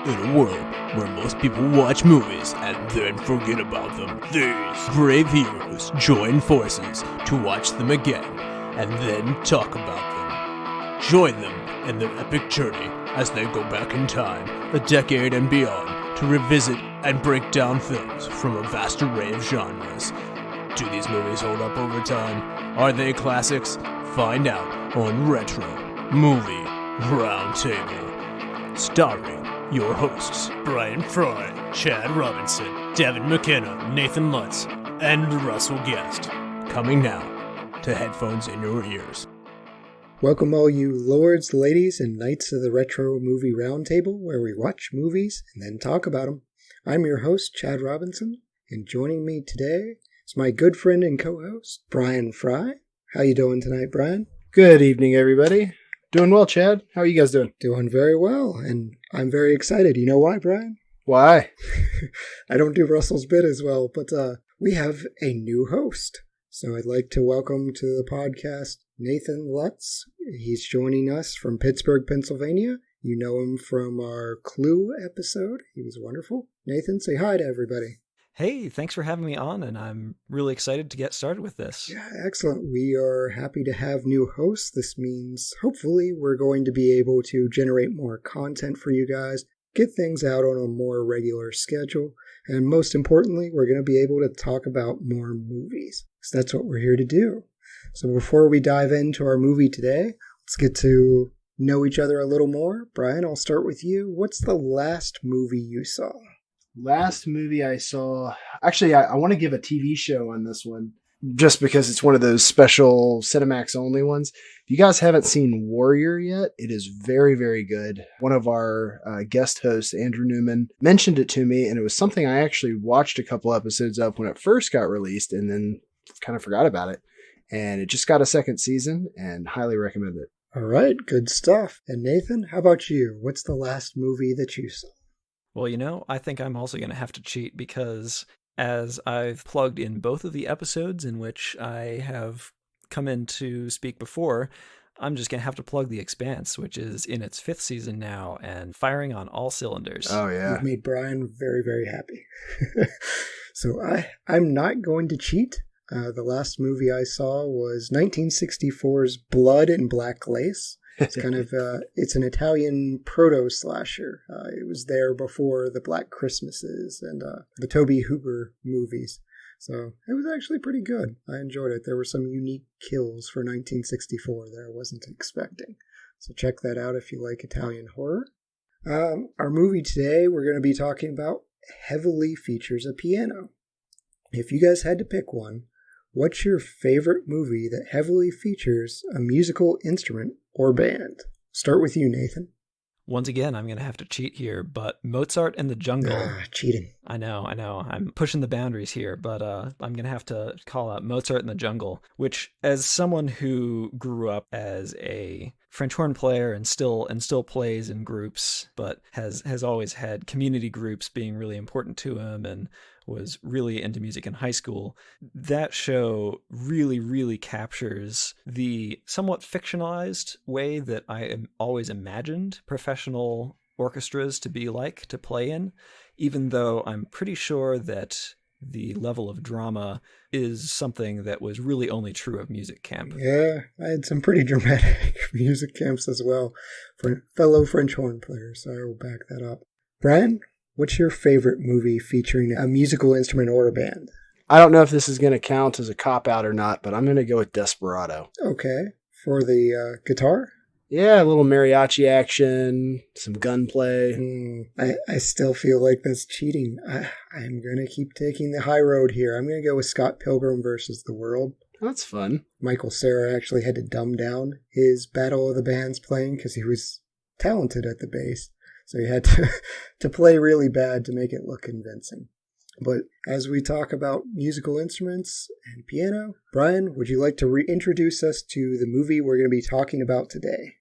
In a world where most people watch movies and then forget about them, these brave heroes join forces to watch them again and then talk about them. Join them in their epic journey as they go back in time, a decade and beyond, to revisit and break down films from a vast array of genres. Do these movies hold up over time? Are they classics? Find out on Retro Movie Roundtable. Starring your hosts, Bryan Frye, Chad Robinson, Devin McKenna, Natan Lutz, and Russell Guest. Coming now to headphones in your ears. Welcome all you lords, ladies, and knights of the Retro Movie Roundtable, where we watch movies and then talk about them. I'm your host, Chad Robinson, and joining me today is my good friend and co-host, Bryan Frye. How you doing tonight, Bryan? Good evening, everybody. Doing well, Chad. How are you guys doing? Doing very well, and I'm very excited. You know why, Bryan? Why? I don't do Russell's bit as well, but we have a new host. So I'd like to welcome to the podcast Natan Lutz. He's joining us from Pittsburgh, Pennsylvania. You know him from our Clue episode. He was wonderful. Nathan, say hi to everybody. Hey, thanks for having me on, and I'm really excited to get started with this. Yeah, excellent. We are happy to have new hosts. This means hopefully we're going to be able to generate more content for you guys, get things out on a more regular schedule, and most importantly, we're going to be able to talk about more movies. So that's what we're here to do. So before we dive into our movie today, let's get to know each other a little more. Bryan, I'll start with you. What's the last movie you saw? Last movie I saw... Actually, I want to give a TV show on this one, just because it's one of those special Cinemax only ones. If you guys haven't seen Warrior yet, it is very, very good. One of our guest hosts, Andrew Newman, mentioned it to me, and it was something I actually watched a couple episodes of when it first got released, and then kind of forgot about it. And it just got a second season, and highly recommend it. All right, good stuff. And Nathan, how about you? What's the last movie that you saw? Well, you know, I think I'm also going to have to cheat because as I've plugged in both of the episodes in which I have come in to speak before, I'm just going to have to plug The Expanse, which is in its 5th season now and firing on all cylinders. Oh, yeah. You've made Bryan very, very happy. So I'm not going to cheat. The last movie I saw was 1964's Blood and Black Lace. It's kind of, it's an Italian proto-slasher. It was there before the Black Christmases and the Tobe Hooper movies. So it was actually pretty good. I enjoyed it. There were some unique kills for 1964 that I wasn't expecting. So check that out if you like Italian horror. Our movie today we're going to be talking about heavily features a piano. If you guys had to pick one, what's your favorite movie that heavily features a musical instrument or band? Start with you, Nathan. Once again, I'm going to have to cheat here, but Mozart and the Jungle. Cheating. I know. I'm pushing the boundaries here, but I'm going to have to call out Mozart and the Jungle, which, as someone who grew up as a French horn player and still plays in groups, but has always had community groups being really important to him and was really into music in high school, that show really, really captures the somewhat fictionalized way that I always imagined professional orchestras to be like, to play in, even though I'm pretty sure that the level of drama is something that was really only true of music camp. Yeah, I had some pretty dramatic music camps as well for fellow French horn players, so I will back that up. Bryan, what's your favorite movie featuring a musical instrument or a band? I don't know if this is going to count as a cop-out or not, but I'm going to go with Desperado. Okay. For the guitar? Yeah, a little mariachi action, some gunplay. I still feel like that's cheating. I'm going to keep taking the high road here. I'm going to go with Scott Pilgrim versus the World. That's fun. Michael Cera actually had to dumb down his Battle of the Bands playing because he was talented at the bass. So he had to play really bad to make it look convincing. But as we talk about musical instruments and piano, Bryan, would you like to reintroduce us to the movie we're going to be talking about today?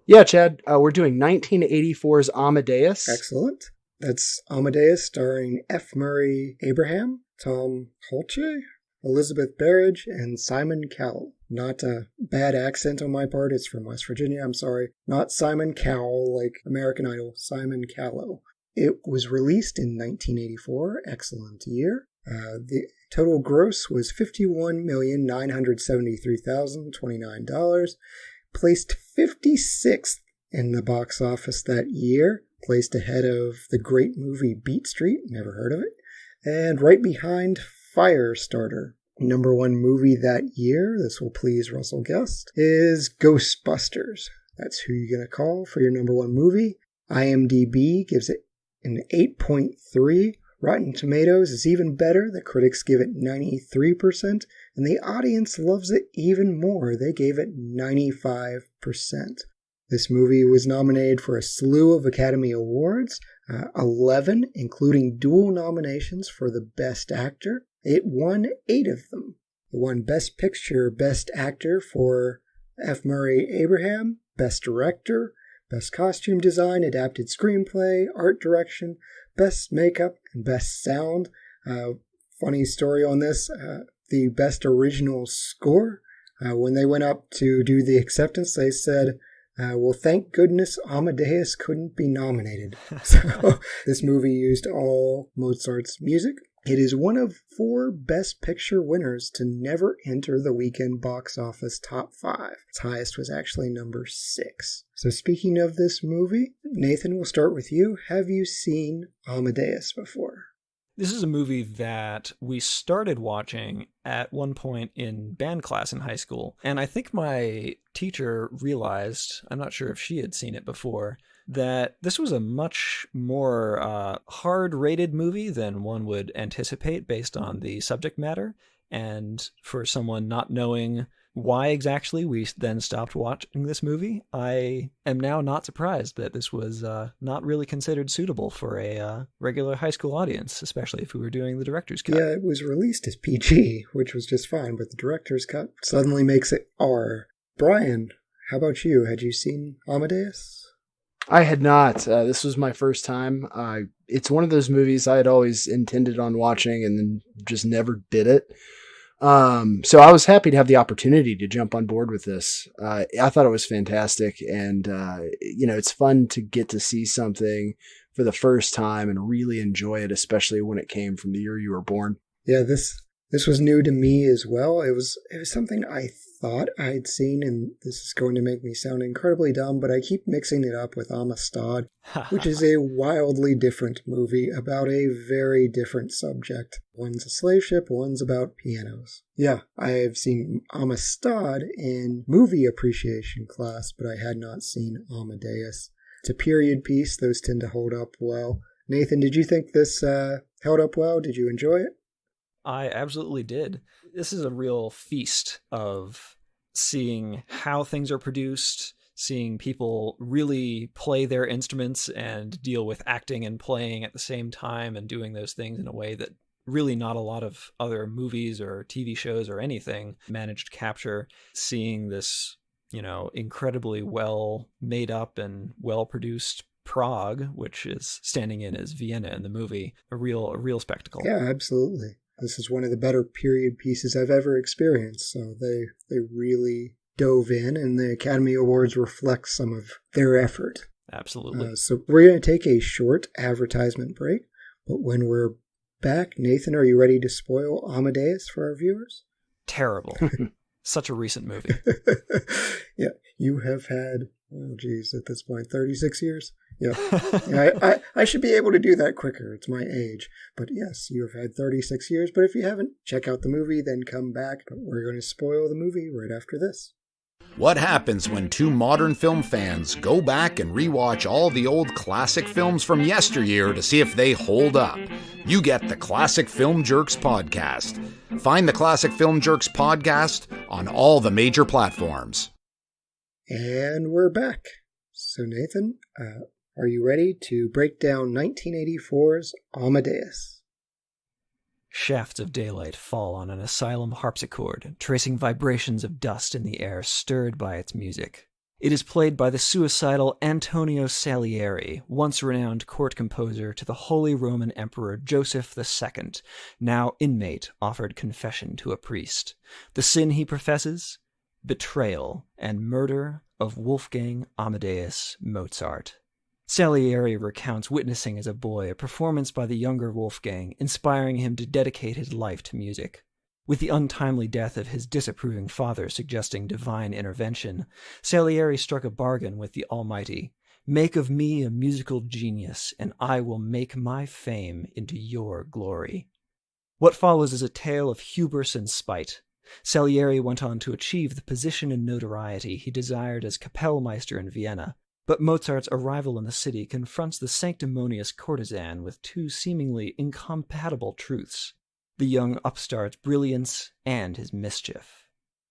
Yeah, Chad, we're doing 1984's Amadeus. Excellent. That's Amadeus starring F. Murray Abraham, Tom Hulce, Elizabeth Berridge, and Simon Callow. Not a bad accent on my part. It's from West Virginia. I'm sorry. Not Simon Cowell like American Idol. Simon Callow. It was released in 1984, excellent year. The total gross was $51,973,029, placed 56th in the box office that year, placed ahead of the great movie Beat Street, never heard of it, and right behind Firestarter. Number one movie that year, this will please Russell Guest, is Ghostbusters. That's who you're going to call for your number one movie. IMDb gives it an 8.3. Rotten Tomatoes is even better. The critics give it 93%, and the audience loves it even more. They gave it 95%. This movie was nominated for a slew of Academy Awards, 11, including dual nominations for the Best Actor. It won 8 of them. It won Best Picture, Best Actor for F. Murray Abraham, Best Director, Best Costume Design, Adapted Screenplay, Art Direction, Best Makeup, and Best Sound. Funny story on this, the Best Original Score, when they went up to do the acceptance, they said, well, thank goodness Amadeus couldn't be nominated. So this movie used all Mozart's music. It is one of 4 Best Picture winners to never enter the weekend box office top 5. Its highest was actually number 6. So speaking of this movie, Nathan, we'll start with you. Have you seen Amadeus before? This is a movie that we started watching at one point in band class in high school. And I think my teacher realized, I'm not sure if she had seen it before, that this was a much more hard-rated movie than one would anticipate based on the subject matter. And for someone not knowing why exactly we then stopped watching this movie, I am now not surprised that this was not really considered suitable for a regular high school audience, especially if we were doing the director's cut. Yeah, it was released as PG, which was just fine, but the director's cut suddenly makes it R. Brian, how about you? Had you seen Amadeus? I had not. This was my first time. It's one of those movies I had always intended on watching and then just never did it. So I was happy to have the opportunity to jump on board with this. I thought it was fantastic. And, it's fun to get to see something for the first time and really enjoy it, especially when it came from the year you were born. Yeah, this was new to me as well. It was something I thought I'd seen, and this is going to make me sound incredibly dumb, but I keep mixing it up with Amistad, which is a wildly different movie about a very different subject. One's a slave ship, one's about pianos. Yeah, I have seen Amistad in movie appreciation class, but I had not seen Amadeus. It's a period piece. Those tend to hold up well. Nathan, did you think this held up well? Did you enjoy it? I absolutely did. This is a real feast of seeing how things are produced, seeing people really play their instruments and deal with acting and playing at the same time and doing those things in a way that really not a lot of other movies or TV shows or anything managed to capture. Seeing this, incredibly well made up and well produced Prague, which is standing in as Vienna in the movie, a real spectacle. Yeah, absolutely. This is one of the better period pieces I've ever experienced. So they really dove in, and the Academy Awards reflect some of their effort. Absolutely. So we're going to take a short advertisement break, but when we're back, Nathan, are you ready to spoil Amadeus for our viewers? Terrible. Such a recent movie. Yeah, you have had, at this point, 36 years? Yeah, I should be able to do that quicker. It's my age. But yes, you have had 36 years. But if you haven't, check out the movie, then come back. But we're going to spoil the movie right after this. What happens when 2 modern film fans go back and rewatch all the old classic films from yesteryear to see if they hold up? You get the Classic Film Jerks podcast. Find the Classic Film Jerks podcast on all the major platforms. And we're back. So Nathan, are you ready to break down 1984's Amadeus? Shafts of daylight fall on an asylum harpsichord, tracing vibrations of dust in the air stirred by its music. It is played by the suicidal Antonio Salieri, once renowned court composer to the Holy Roman Emperor Joseph II, now inmate offered confession to a priest. The sin he professes? Betrayal and murder of Wolfgang Amadeus Mozart. Salieri recounts witnessing as a boy a performance by the younger Wolfgang, inspiring him to dedicate his life to music. With the untimely death of his disapproving father suggesting divine intervention, Salieri struck a bargain with the Almighty. Make of me a musical genius, and I will make my fame into your glory. What follows is a tale of hubris and spite. Salieri went on to achieve the position and notoriety he desired as Kapellmeister in Vienna, but Mozart's arrival in the city confronts the sanctimonious courtesan with two seemingly incompatible truths: the young upstart's brilliance and his mischief.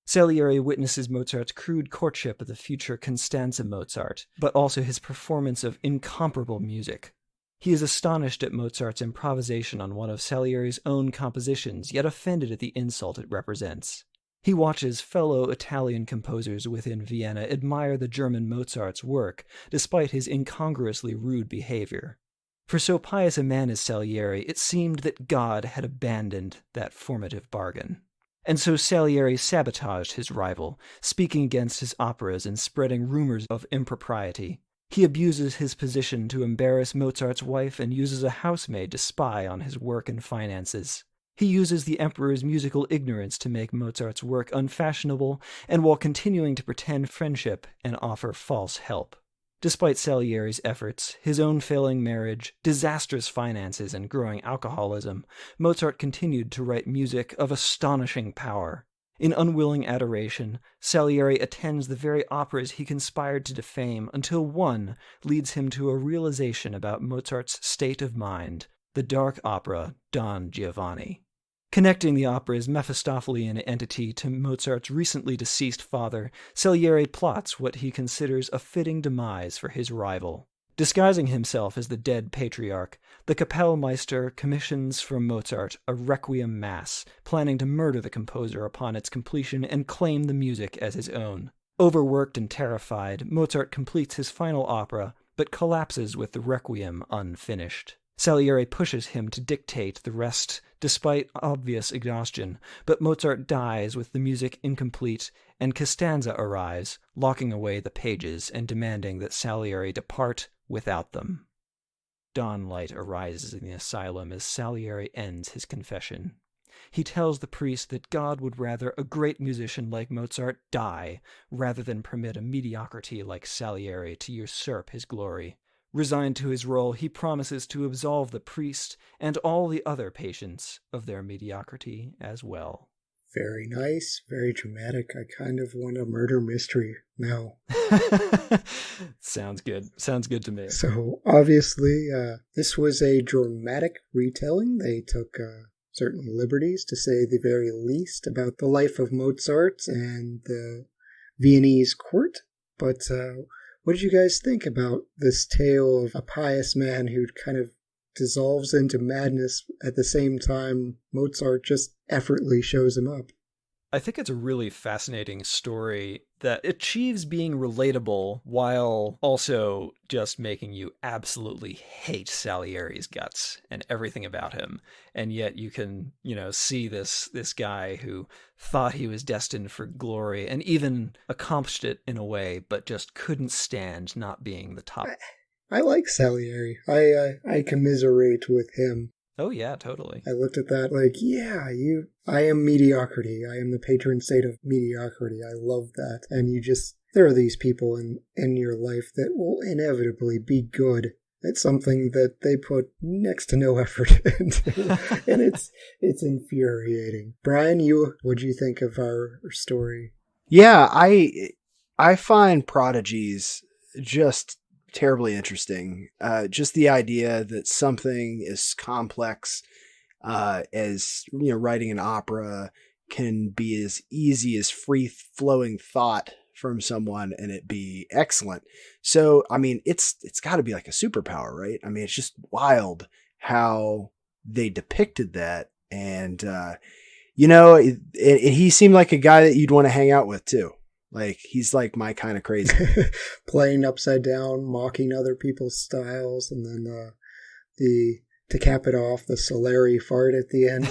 Salieri witnesses Mozart's crude courtship of the future Constanze Mozart, but also his performance of incomparable music. He is astonished at Mozart's improvisation on one of Salieri's own compositions, yet offended at the insult it represents. He watches fellow Italian composers within Vienna admire the German Mozart's work, despite his incongruously rude behavior. For so pious a man as Salieri, it seemed that God had abandoned that formative bargain. And so Salieri sabotaged his rival, speaking against his operas and spreading rumors of impropriety. He abuses his position to embarrass Mozart's wife and uses a housemaid to spy on his work and finances. He uses the emperor's musical ignorance to make Mozart's work unfashionable, and while continuing to pretend friendship and offer false help. Despite Salieri's efforts, his own failing marriage, disastrous finances, and growing alcoholism, Mozart continued to write music of astonishing power. In unwilling adoration, Salieri attends the very operas he conspired to defame until one leads him to a realization about Mozart's state of mind, the dark opera Don Giovanni. Connecting the opera's Mephistophelian entity to Mozart's recently deceased father, Salieri plots what he considers a fitting demise for his rival. Disguising himself as the dead patriarch, the Kapellmeister commissions from Mozart a Requiem Mass, planning to murder the composer upon its completion and claim the music as his own. Overworked and terrified, Mozart completes his final opera, but collapses with the Requiem unfinished. Salieri pushes him to dictate the rest despite obvious exhaustion, but Mozart dies with the music incomplete, and Costanza arrives, locking away the pages and demanding that Salieri depart without them. Dawnlight arises in the asylum as Salieri ends his confession. He tells the priest that God would rather a great musician like Mozart die rather than permit a mediocrity like Salieri to usurp his glory. Resigned to his role, he promises to absolve the priest and all the other patients of their mediocrity as well. Very nice, very dramatic. I kind of want a murder mystery now. Sounds good. Sounds good to me. So, obviously, this was a dramatic retelling. They took certain liberties, to say the very least, about the life of Mozart and the Viennese court. But what did you guys think about this tale of a pious man who kind of dissolves into madness at the same time Mozart just effortlessly shows him up? I think it's a really fascinating story that achieves being relatable while also just making you absolutely hate Salieri's guts and everything about him. And yet you can, see this guy who thought he was destined for glory and even accomplished it in a way, but just couldn't stand not being the top. I like Salieri. I commiserate with him. Oh, yeah, totally. I looked at that like, I am mediocrity. I am the patron saint of mediocrity. I love that. And there are these people in your life that will inevitably be good at something that they put next to no effort into. And it's infuriating. Brian, what'd you think of our story? Yeah, I find prodigies just terribly interesting. Just the idea that something as complex as writing an opera can be as easy as free-flowing thought from someone and it be excellent. So, I mean, it's got to be like a superpower, right? I mean, it's just wild how they depicted that. And, he seemed like a guy that you'd want to hang out with too. Like, he's like my kind of crazy. Playing upside down, mocking other people's styles, and then to cap it off, the Salieri fart at the end.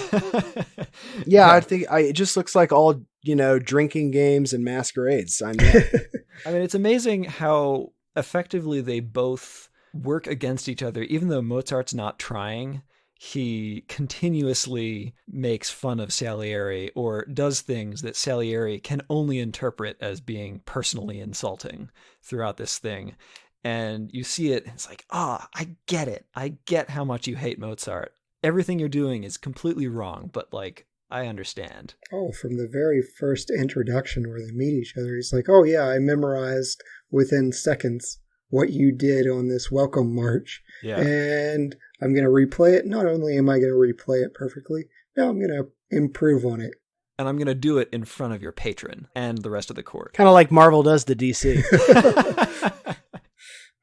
Yeah, I think it just looks like all, drinking games and masquerades. I mean, it's amazing how effectively they both work against each other. Even though Mozart's not trying, he continuously makes fun of Salieri or does things that Salieri can only interpret as being personally insulting throughout this thing. And you see it, and it's like, I get it. I get how much you hate Mozart. Everything you're doing is completely wrong, but like, I understand. Oh, from the very first introduction where they meet each other, he's like, oh yeah, I memorized within seconds what you did on this welcome march. Yeah. And I'm going to replay it. Not only am I going to replay it perfectly, now I'm going to improve on it. And I'm going to do it in front of your patron and the rest of the court. Kind of like Marvel does to DC.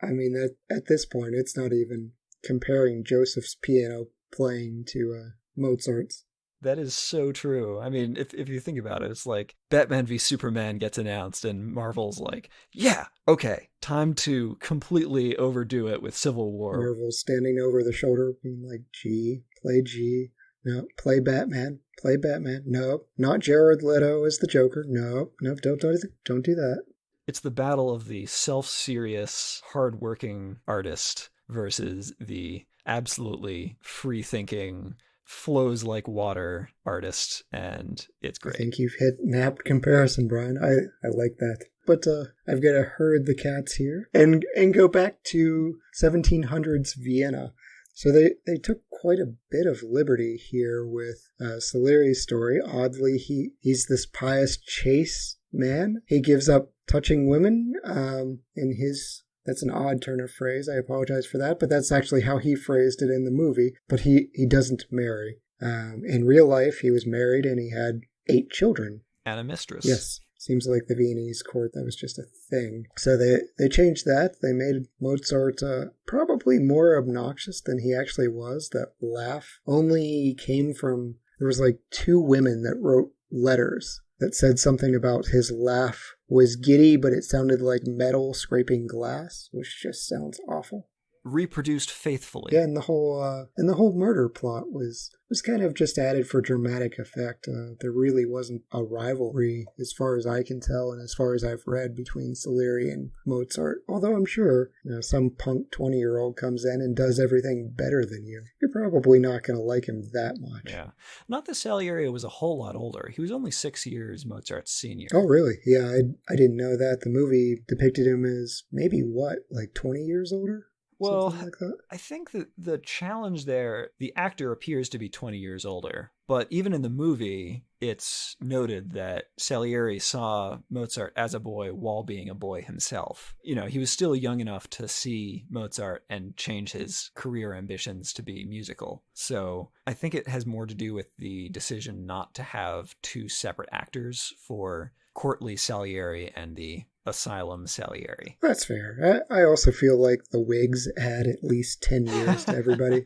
I mean, at this point, it's not even comparing Joseph's piano playing to Mozart's. That is so true. I mean, if you think about it, it's like Batman v Superman gets announced and Marvel's like, yeah, okay, time to completely overdo it with Civil War. Marvel's standing over the shoulder being like, G, play G. No, play Batman. Play Batman. No, not Jared Leto as the Joker. No, don't do that. It's the battle of the self-serious, hard-working artist versus the absolutely free-thinking, flows like water artist, and it's great. I think you've hit an apt comparison, Brian. I like that. But I've got to herd the cats here and go back to 1700s Vienna. So they took quite a bit of liberty here with Salieri's story. Oddly, he's this pious chase man. He gives up touching women in his... That's an odd turn of phrase. I apologize for that, but that's actually how he phrased it in the movie. But he doesn't marry. In real life, he was married and he had 8 children. And a mistress. Yes. Seems like the Viennese court, that was just a thing. So they changed that. They made Mozart probably more obnoxious than he actually was. That laugh only came from... There was like 2 women that wrote letters that said something about his laugh was giddy, but it sounded like metal scraping glass, which just sounds awful. Reproduced faithfully. Yeah, and the whole murder plot was kind of just added for dramatic effect. There really wasn't a rivalry, as far as I can tell, and as far as I've read, between Salieri and Mozart. Although I'm sure, some punk 20-year-old comes in and does everything better than you. You're probably not going to like him that much. Yeah. Not that Salieri was a whole lot older. He was only 6 years Mozart's senior. Oh, really? Yeah, I didn't know that. The movie depicted him as maybe, like 20 years older? Well, like that? I think that the challenge there, the actor appears to be 20 years older, but even in the movie, it's noted that Salieri saw Mozart as a boy while being a boy himself. He was still young enough to see Mozart and change his career ambitions to be musical. So I think it has more to do with the decision not to have 2 separate actors for courtly Salieri and the asylum Salieri. That's fair. I also feel like the wigs add at least 10 years to everybody.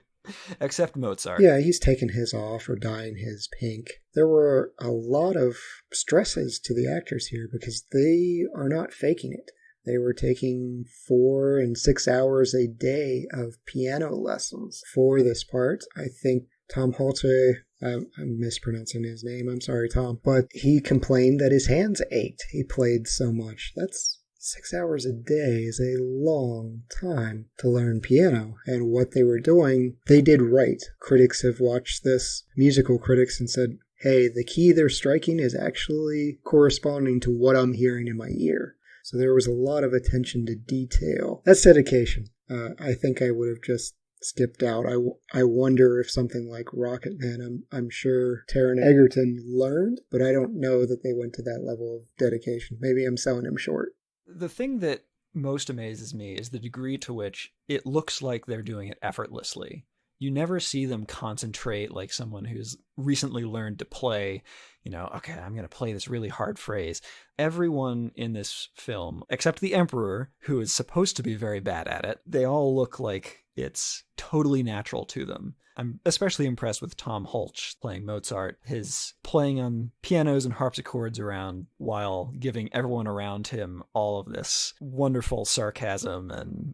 Except Mozart. Yeah, he's taken his off or dyeing his pink. There were a lot of stresses to the actors here because they are not faking it. They were taking 4 and 6 hours a day of piano lessons for this part. I think Tom Hulce, I'm mispronouncing his name, I'm sorry, Tom, but he complained that his hands ached. He played so much. That's 6 hours a day is a long time to learn piano. And what they were doing, they did right. Critics have watched this, musical critics, and said, hey, the key they're striking is actually corresponding to what I'm hearing in my ear. So there was a lot of attention to detail. That's dedication. I think I would have just skipped out. I wonder if something like Rocket Man, I'm sure Taron Egerton learned, but I don't know that they went to that level of dedication. Maybe I'm selling him short. The thing that most amazes me is the degree to which it looks like they're doing it effortlessly. You never see them concentrate like someone who's recently learned to play, okay, I'm going to play this really hard phrase. Everyone in this film, except the Emperor, who is supposed to be very bad at it, they all look like it's totally natural to them. I'm especially impressed with Tom Hulce playing Mozart, his playing on pianos and harpsichords around while giving everyone around him all of this wonderful sarcasm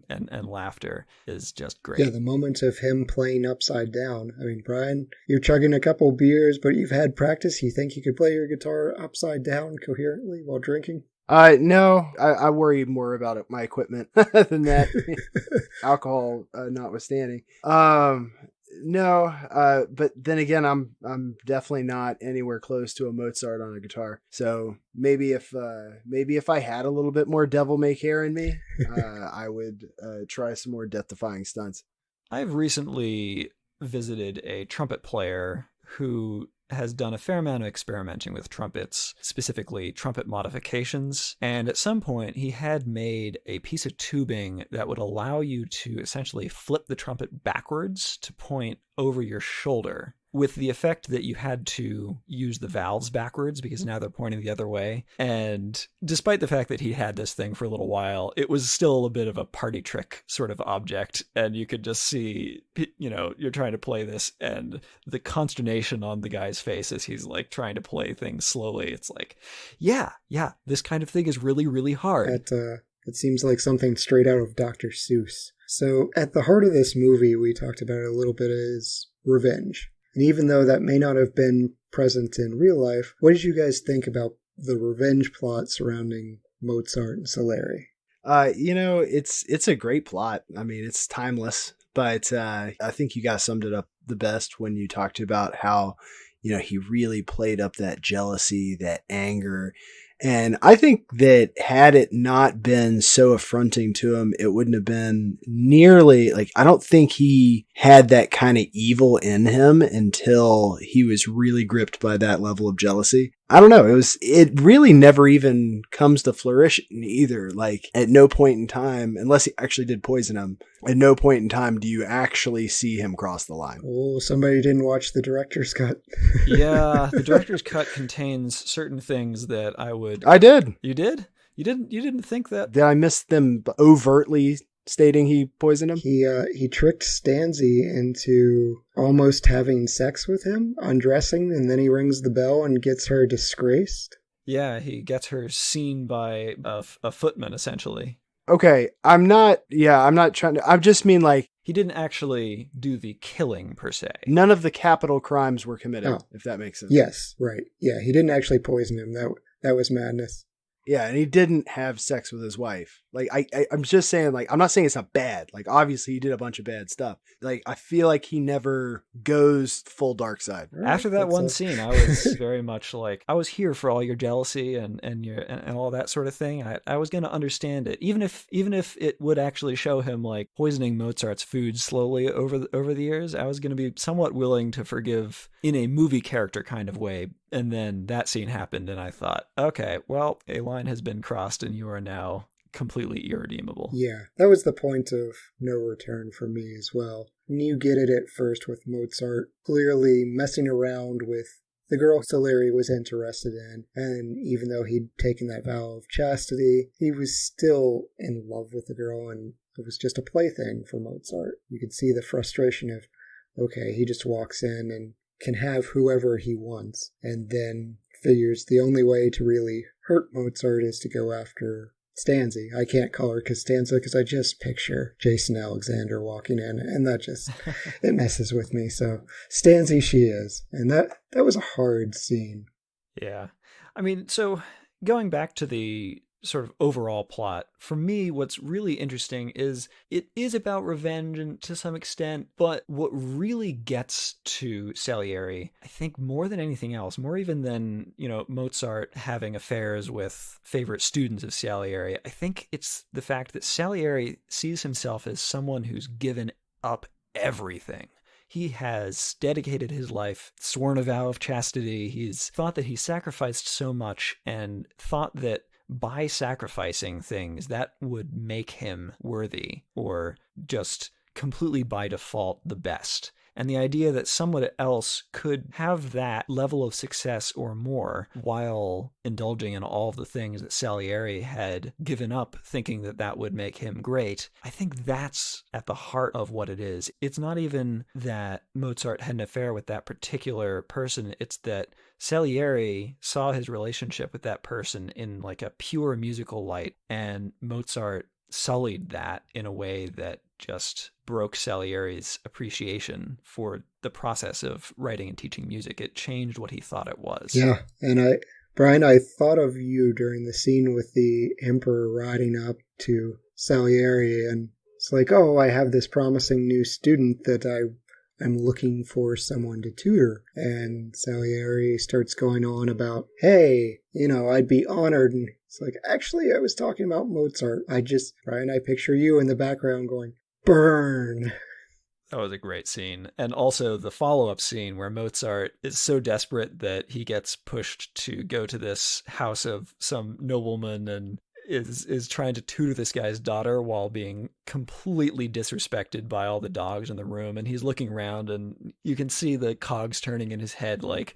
and laughter is just great. Yeah, the moment of him playing upside down. I mean, Brian, you're chugging a couple beers, but you've had practice. You think you could play your guitar upside down coherently while drinking? No, I worry more about my equipment than that. Alcohol notwithstanding. No, but then again, I'm definitely not anywhere close to a Mozart on a guitar. So maybe if I had a little bit more devil may care in me, I would try some more death-defying stunts. I've recently visited a trumpet player who has done a fair amount of experimenting with trumpets, specifically trumpet modifications. And at some point, he had made a piece of tubing that would allow you to essentially flip the trumpet backwards to point over your shoulder, with the effect that you had to use the valves backwards because now they're pointing the other way. And despite the fact that he had this thing for a little while, it was still a bit of a party trick sort of object. And you could just see, you're trying to play this and the consternation on the guy's face as he's like trying to play things slowly. It's like, yeah, this kind of thing is really, really hard. It seems like something straight out of Dr. Seuss. So at the heart of this movie, we talked about it a little bit, is revenge. And even though that may not have been present in real life, what did you guys think about the revenge plot surrounding Mozart and Salieri? It's a great plot. I mean, it's timeless, but I think you guys summed it up the best when you talked about how, he really played up that jealousy, that anger. And I think that had it not been so affronting to him, it wouldn't have been nearly I don't think he had that kind of evil in him until he was really gripped by that level of jealousy. I don't know. It really never even comes to fruition either. At no point in time, unless he actually did poison him, at no point in time do you actually see him cross the line. Oh, somebody didn't watch the director's cut. Yeah, the director's cut contains certain things that I did. You did? You didn't think that? Did I miss them overtly stating he poisoned him? He tricked Stanzi into almost having sex with him, undressing, and then he rings the bell and gets her disgraced. Yeah, he gets her seen by a footman, essentially. Okay, I'm not trying to, I just mean he didn't actually do the killing per se. None of the capital crimes were committed, if that makes sense. Yes, right. Yeah, he didn't actually poison him. That was madness. Yeah, and he didn't have sex with his wife. I'm just saying, I'm not saying it's not bad. Obviously he did a bunch of bad stuff. I feel like he never goes full dark side. After that one scene, I was very much I was here for all your jealousy and all that sort of thing. I was going to understand it, even if it would actually show him poisoning Mozart's food slowly over the years. I was going to be somewhat willing to forgive in a movie character kind of way. And then that scene happened, and I thought, okay, well, a line has been crossed, and you are now completely irredeemable. Yeah, that was the point of no return for me as well. And you get it at first with Mozart clearly messing around with the girl Salieri was interested in, and even though he'd taken that vow of chastity, he was still in love with the girl, and it was just a plaything for Mozart. You could see the frustration of, okay, he just walks in and can have whoever he wants, and then figures the only way to really hurt Mozart is to go after Stanzi. I can't call her Costanza because I just picture Jason Alexander walking in, and that just, it messes with me. So Stanzi she is, and that was a hard scene. Yeah. I mean, so going back to the sort of overall plot, for me, what's really interesting is it is about revenge and to some extent, but what really gets to Salieri, I think more than anything else, more even than, Mozart having affairs with favorite students of Salieri, I think it's the fact that Salieri sees himself as someone who's given up everything. He has dedicated his life, sworn a vow of chastity. He's thought that he sacrificed so much and thought that by sacrificing things, that would make him worthy or just completely by default the best. And the idea that someone else could have that level of success or more while indulging in all of the things that Salieri had given up, thinking that that would make him great, I think that's at the heart of what it is. It's not even that Mozart had an affair with that particular person. It's that Salieri saw his relationship with that person in a pure musical light, and Mozart sullied that in a way that just broke Salieri's appreciation for the process of writing and teaching music. It changed what he thought it was. Yeah, and Bryan, I thought of you during the scene with the Emperor riding up to Salieri, and it's like, oh, I have this promising new student that I'm looking for someone to tutor. And Salieri starts going on about, hey, I'd be honored. And it's like, actually, I was talking about Mozart. Bryan, I picture you in the background going, burn. That was a great scene. And also the follow-up scene where Mozart is so desperate that he gets pushed to go to this house of some nobleman and is trying to tutor this guy's daughter while being completely disrespected by all the dogs in the room. And he's looking around and you can see the cogs turning in his head like,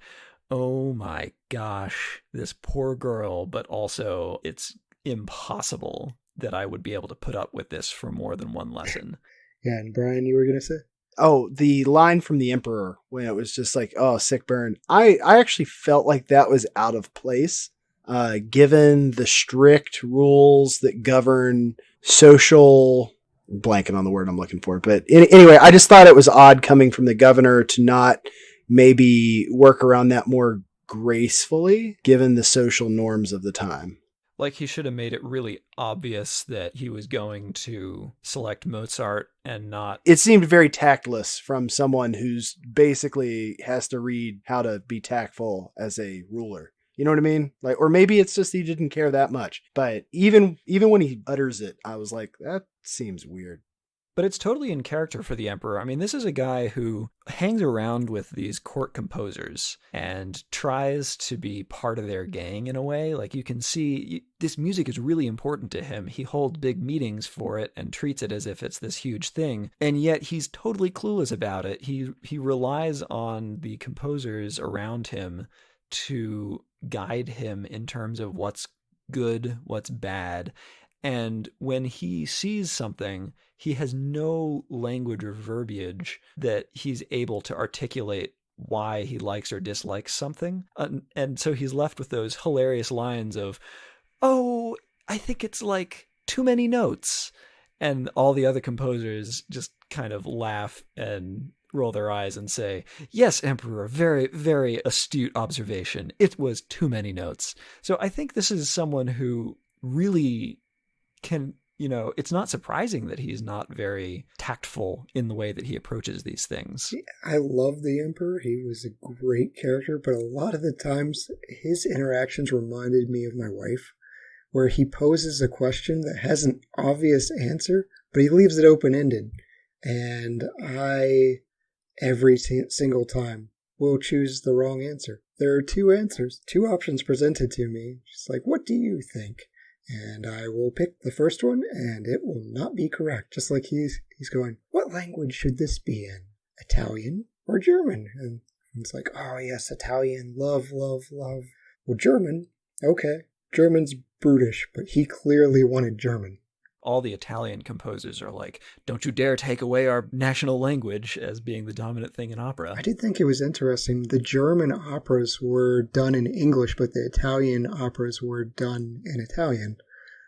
oh my gosh, this poor girl, but also it's impossible that I would be able to put up with this for more than one lesson. Yeah, and Bryan, you were going to say? Oh, the line from the Emperor when it was just like, oh, sick burn. I actually felt like that was out of place, given the strict rules that govern social, blanking on the word I'm looking for. But anyway, I just thought it was odd coming from the governor to not maybe work around that more gracefully, given the social norms of the time. Like he should have made it really obvious that he was going to select Mozart and not... It seemed very tactless from someone who's basically has to read how to be tactful as a ruler. You know what I mean? Like, or maybe it's just he didn't care that much. But even when he utters it, I was like, that seems weird. But it's totally in character for the Emperor. I mean, this is a guy who hangs around with these court composers and tries to be part of their gang in a way. Like you can see this music is really important to him. He holds big meetings for it and treats it as if it's this huge thing. And yet he's totally clueless about it. He relies on the composers around him to guide him in terms of what's good, what's bad. And when he sees something, he has no language or verbiage that he's able to articulate why he likes or dislikes something. And so he's left with those hilarious lines of, oh, I think it's like too many notes. And all the other composers just kind of laugh and roll their eyes and say, yes, Emperor, very, very astute observation. It was too many notes. So I think this is someone who really can, it's not surprising that he's not very tactful in the way that he approaches these things. I love the Emperor. He was a great character, but a lot of the times his interactions reminded me of my wife, where he poses a question that has an obvious answer, but he leaves it open-ended. And I, every single time, will choose the wrong answer. There are two options presented to me. She's like, what do you think? And I will pick the first one, and it will not be correct. Just like he's going, what language should this be in? Italian or German? And it's like, oh yes, Italian, love, love, love. Well, German, okay. German's brutish, but he clearly wanted German. All the Italian composers are like, don't you dare take away our national language as being the dominant thing in opera. I did think it was interesting. The German operas were done in English, but the Italian operas were done in Italian.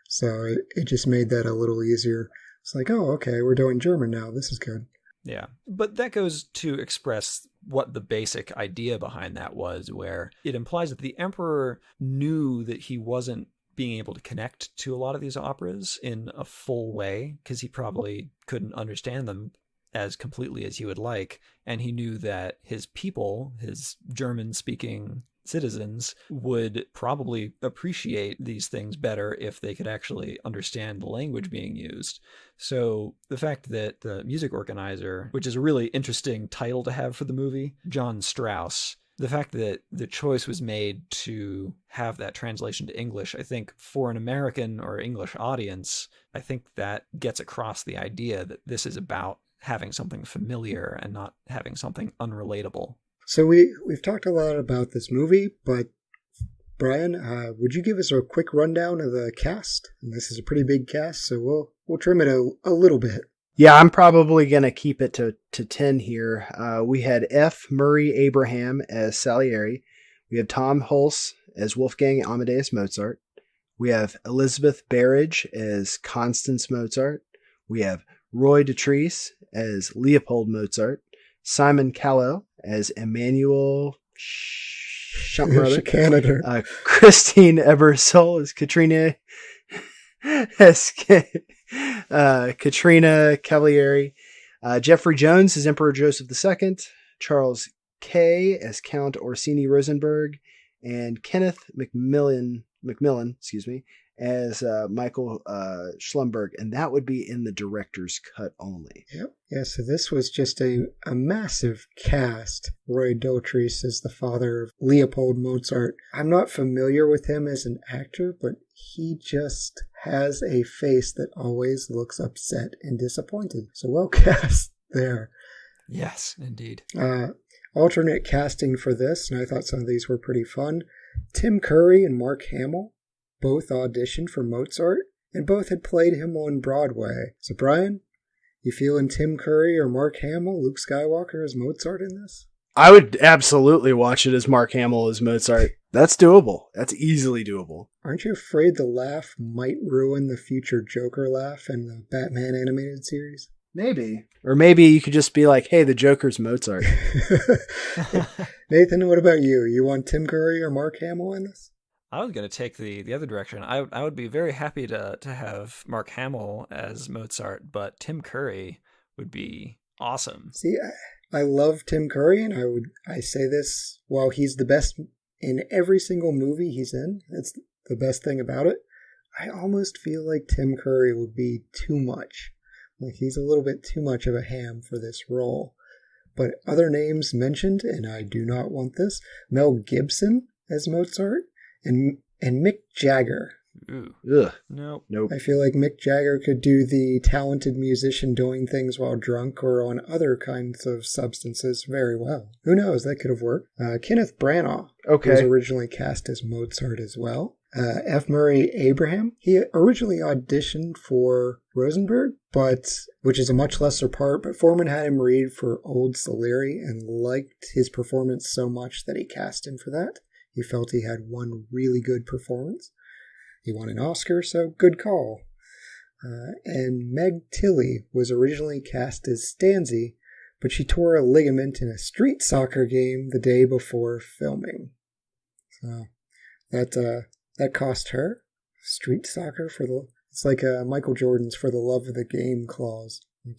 So it just made that a little easier. It's like, oh, okay, we're doing German now. This is good. Yeah, but that goes to express what the basic idea behind that was, where it implies that the Emperor knew that he wasn't being able to connect to a lot of these operas in a full way, because he probably couldn't understand them as completely as he would like. And he knew that his people, his German-speaking citizens, would probably appreciate these things better if they could actually understand the language being used. So the fact that the music organizer, which is a really interesting title to have for the movie, John Strauss, the fact that the choice was made to have that translation to English, I think for an American or English audience, I think that gets across the idea that this is about having something familiar and not having something unrelatable. So we've talked a lot about this movie, but Bryan, would you give us a quick rundown of the cast? And this is a pretty big cast, so we'll trim it a little bit. Yeah, I'm probably going to keep it to 10 here. We had F. Murray Abraham as Salieri. We have Tom Hulce as Wolfgang Amadeus Mozart. We have Elizabeth Berridge as Constance Mozart. We have Roy Dotrice as Leopold Mozart. Simon Callow as Emmanuel Canada. Christine Ebersole as Katrina. Katrina Cavalieri. Jeffrey Jones as Emperor Joseph II. Charles Kay as Count Orsini Rosenberg. And Kenneth Macmillan, as Michael Schlumberg, and that would be in the director's cut only. Yep. Yeah, so this was just a massive cast. Roy Dotrice is the father of Leopold Mozart. I'm not familiar with him as an actor, but he just has a face that always looks upset and disappointed. So well cast there. Yes, indeed. Alternate casting for this, and I thought some of these were pretty fun. Tim Curry and Mark Hamill both auditioned for Mozart, and both had played him on Broadway. So Brian, you feeling Tim Curry or Mark Hamill, Luke Skywalker as Mozart in this? I would absolutely watch it as Mark Hamill as Mozart. That's doable. That's easily doable. Aren't you afraid the laugh might ruin the future Joker laugh in the Batman animated series? Maybe. Or maybe you could just be like, hey, the Joker's Mozart. Nathan, what about you? You want Tim Curry or Mark Hamill in this? I was going to take the other direction. I would be very happy to have Mark Hamill as Mozart, but Tim Curry would be awesome. See, I love Tim Curry, and I say this while he's the best in every single movie he's in. That's the best thing about it. I almost feel like Tim Curry would be too much. Like he's a little bit too much of a ham for this role. But other names mentioned, and I do not want this, Mel Gibson as Mozart, and Mick Jagger. Ooh. Ugh. Nope. I feel like Mick Jagger could do the talented musician doing things while drunk or on other kinds of substances very well. Who knows? That could have worked. Kenneth Branagh was originally cast as Mozart as well. F. Murray Abraham, he originally auditioned for Rosenberg, which is a much lesser part, but Forman had him read for Old Salieri and liked his performance so much that he cast him for that. He felt he had one really good performance. He won an Oscar, so good call. And Meg Tilly was originally cast as Stanzi, but she tore a ligament in a street soccer game the day before filming. So that cost her. Street soccer it's like Michael Jordan's for the love of the game clause. Like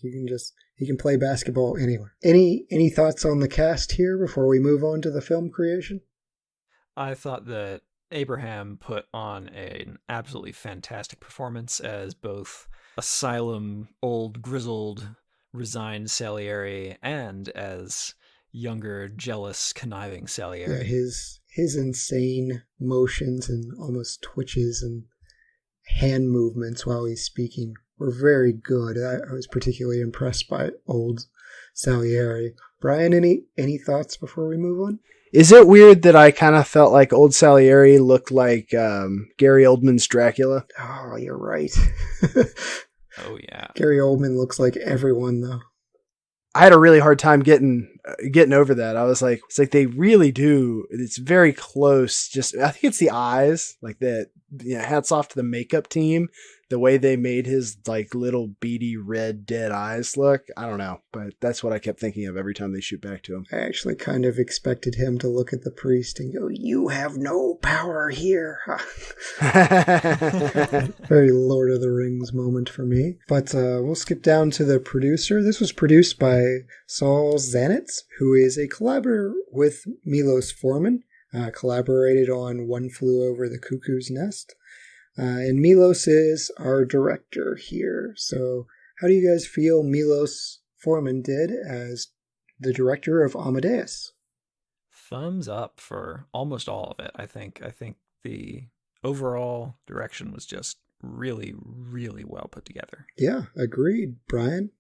he can play basketball anywhere. Any thoughts on the cast here before we move on to the film creation? I thought that Abraham put on an absolutely fantastic performance as both asylum, old, grizzled, resigned Salieri and as younger, jealous, conniving Salieri. Yeah, his insane motions and almost twitches and hand movements while he's speaking were very good. I was particularly impressed by old Salieri. Brian, any thoughts before we move on? Is it weird that I kind of felt like old Salieri looked like Gary Oldman's Dracula? Oh, you're right. Oh, yeah. Gary Oldman looks like everyone, though. I had a really hard time getting over that. I was like, it's like they really do. It's very close. I think it's the eyes, like that. Hats off to the makeup team. The way they made his like little beady red dead eyes look. I don't know, but that's what I kept thinking of every time they shoot back to him. I actually kind of expected him to look at the priest and go, "You have no power here." Very Lord of the Rings moment for me. But we'll skip down to the producer. This was produced by Saul Zaentz, who is a collaborator with Milos Forman. Collaborated on One Flew Over the Cuckoo's Nest. And Milos is our director here. So how do you guys feel Milos Forman did as the director of Amadeus? Thumbs up for almost all of it, I think. I think the overall direction was just really, really well put together. Yeah, agreed. Brian?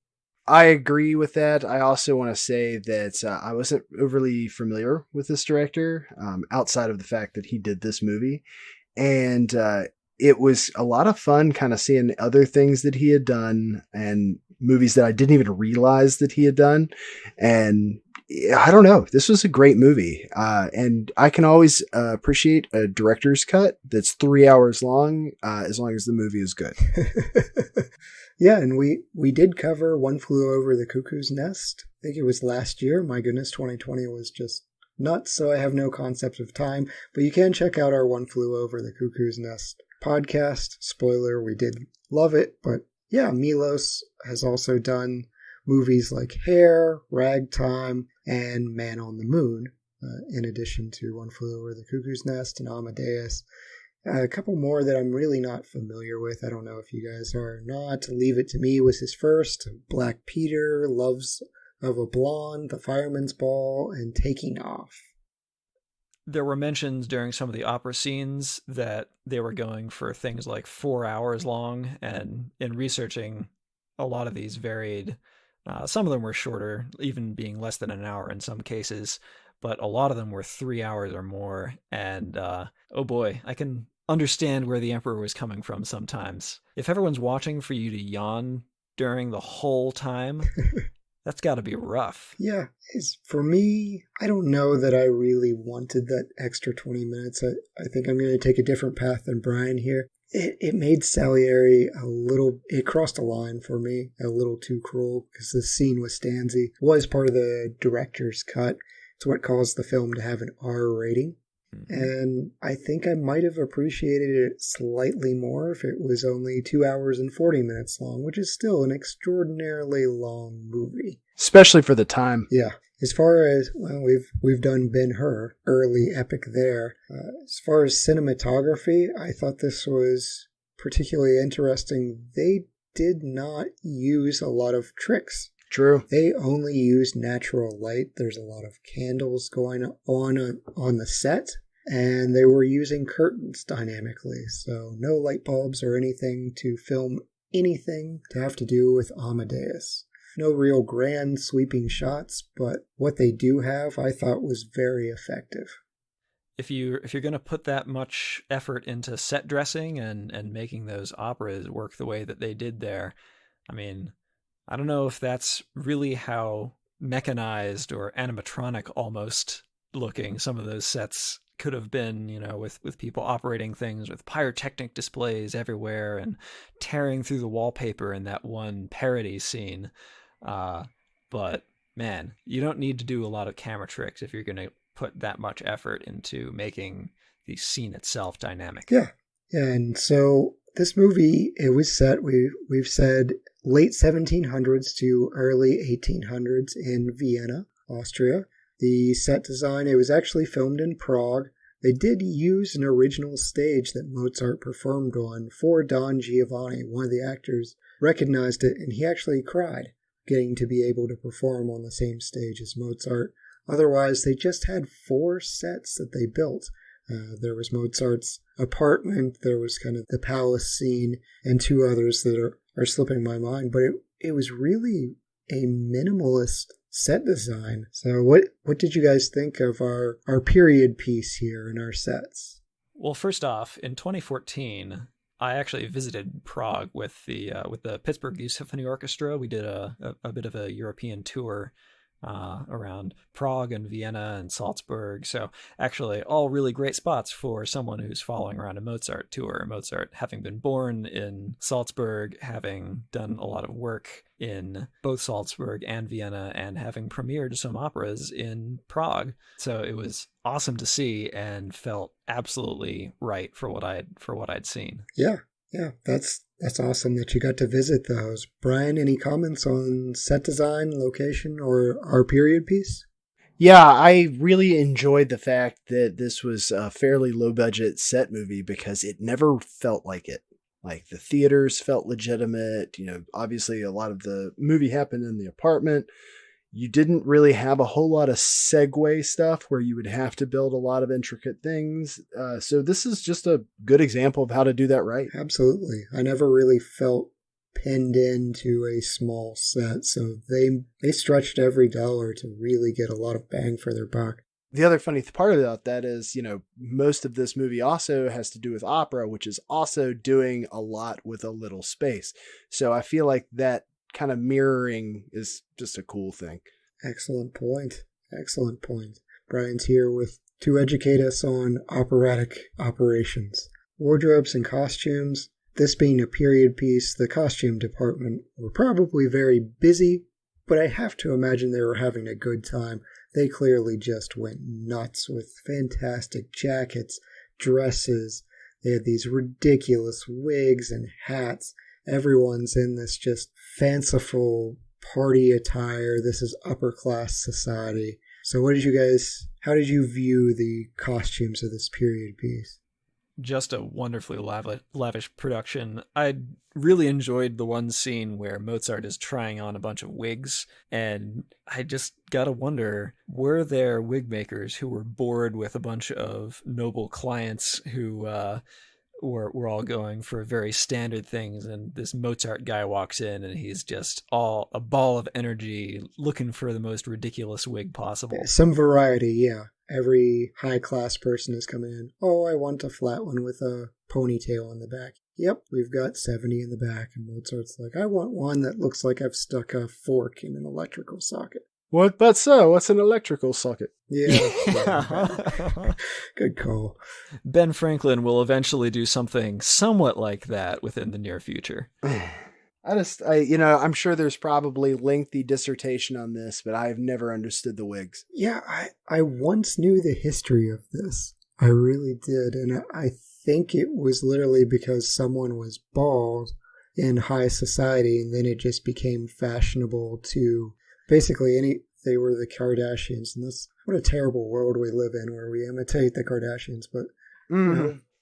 I agree with that. I also want to say that I wasn't overly familiar with this director outside of the fact that he did this movie. And it was a lot of fun kind of seeing other things that he had done and movies that I didn't even realize that he had done. And I don't know. This was a great movie. And I can always appreciate a director's cut that's 3 hours long as the movie is good. Yeah, and we did cover One Flew Over the Cuckoo's Nest. I think it was last year. My goodness, 2020 was just nuts, so I have no concept of time, but you can check out our One Flew Over the Cuckoo's Nest podcast. Spoiler, we did love it, but yeah, Milos has also done movies like Hair, Ragtime, and Man on the Moon, in addition to One Flew Over the Cuckoo's Nest and Amadeus. A couple more that I'm really not familiar with. I don't know if you guys are or not. Leave It to Me was his first. Black Peter, Loves of a Blonde, The Fireman's Ball, and Taking Off. There were mentions during some of the opera scenes that they were going for things like 4 hours long, and in researching, a lot of these varied. Some of them were shorter, even being less than an hour in some cases, but a lot of them were 3 hours or more, and oh boy, I can understand where the Emperor was coming from sometimes. If everyone's watching for you to yawn during the whole time, that's got to be rough. Yeah, for me, I don't know that I really wanted that extra 20 minutes. I think I'm going to take a different path than Bryan here. It made Salieri it crossed a line for me, a little too cruel, because the scene with Stanzi was part of the director's cut. It's what caused the film to have an R rating. And I think I might have appreciated it slightly more if it was only 2 hours and 40 minutes long, which is still an extraordinarily long movie. Especially for the time. Yeah. As far as, well, we've done Ben-Hur, early epic there. As far as cinematography, I thought this was particularly interesting. They did not use a lot of tricks. True. They only use natural light. There's a lot of candles going on the set, and they were using curtains dynamically. So no light bulbs or anything to film anything to have to do with Amadeus. No real grand sweeping shots, but what they do have, I thought was very effective. If you're going to put that much effort into set dressing and making those operas work the way that they did there, I mean, I don't know if that's really how mechanized or animatronic almost looking some of those sets could have been, with people operating things with pyrotechnic displays everywhere and tearing through the wallpaper in that one parody scene. But man, you don't need to do a lot of camera tricks if you're going to put that much effort into making the scene itself dynamic. Yeah. And so this movie, it was set, we've said, late 1700s to early 1800s in Vienna, Austria. The set design, it was actually filmed in Prague. They did use an original stage that Mozart performed on for Don Giovanni. One of the actors recognized it, and he actually cried getting to be able to perform on the same stage as Mozart. Otherwise, they just had 4 sets that they built. There was Mozart's apartment, there was kind of the palace scene, and 2 others that are slipping my mind. But it was really a minimalist set design. So what did you guys think of our period piece here in our sets? Well, first off, in 2014, I actually visited Prague with the Pittsburgh Youth Symphony Orchestra. We did a bit of a European tour around Prague and Vienna and Salzburg. So actually all really great spots for someone who's following around a Mozart tour. Mozart having been born in Salzburg, having done a lot of work in both Salzburg and Vienna, and having premiered some operas in Prague. So it was awesome to see and felt absolutely right for what I'd seen. Yeah, that's awesome that you got to visit those. Bryan, any comments on set design, location, or our period piece? Yeah, I really enjoyed the fact that this was a fairly low-budget set movie because it never felt like it. Like, the theaters felt legitimate. Obviously a lot of the movie happened in the apartment. You didn't really have a whole lot of segue stuff where you would have to build a lot of intricate things. So this is just a good example of how to do that right. Absolutely. I never really felt pinned into a small set. So they stretched every dollar to really get a lot of bang for their buck. The other funny part about that is, most of this movie also has to do with opera, which is also doing a lot with a little space. So I feel like that kind of mirroring is just a cool thing. Excellent point. Bryan's here to educate us on operatic operations. Wardrobes and costumes. This being a period piece, the costume department were probably very busy, but I have to imagine they were having a good time. They clearly just went nuts with fantastic jackets, dresses. They had these ridiculous wigs and hats. Everyone's in this just fanciful party attire. This is upper class society. So how did you view the costumes of this period piece? Just a wonderfully lavish production. I really enjoyed the one scene where Mozart is trying on a bunch of wigs, and I just gotta wonder, were there wig makers who were bored with a bunch of noble clients who were all going for very standard things, and this Mozart guy walks in and he's just all a ball of energy looking for the most ridiculous wig possible. Some variety, yeah. Every high-class person is coming in. Oh, I want a flat one with a ponytail on the back. Yep, we've got 70 in the back. And Mozart's like, I want one that looks like I've stuck a fork in an electrical socket. What but so? What's an electrical socket? Yeah. Good call. Ben Franklin will eventually do something somewhat like that within the near future. I'm sure there's probably lengthy dissertation on this, but I've never understood the wigs. Yeah, I once knew the history of this. I really did. And I think it was literally because someone was bald in high society, and then it just became fashionable to basically they were the Kardashians. And that's what a terrible world we live in, where we imitate the Kardashians. But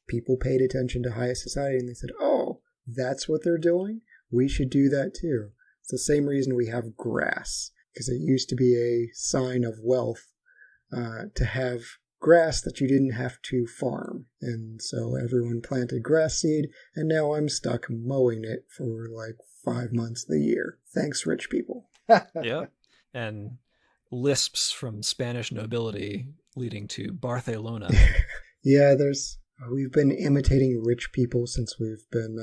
people paid attention to high society, and they said, oh, that's what they're doing? We should do that too. It's the same reason we have grass, because it used to be a sign of wealth to have grass that you didn't have to farm. And so everyone planted grass seed, and now I'm stuck mowing it for like 5 months of the year. Thanks, rich people. Yeah. And lisps from Spanish nobility leading to Barcelona. Yeah, we've been imitating rich people since we've been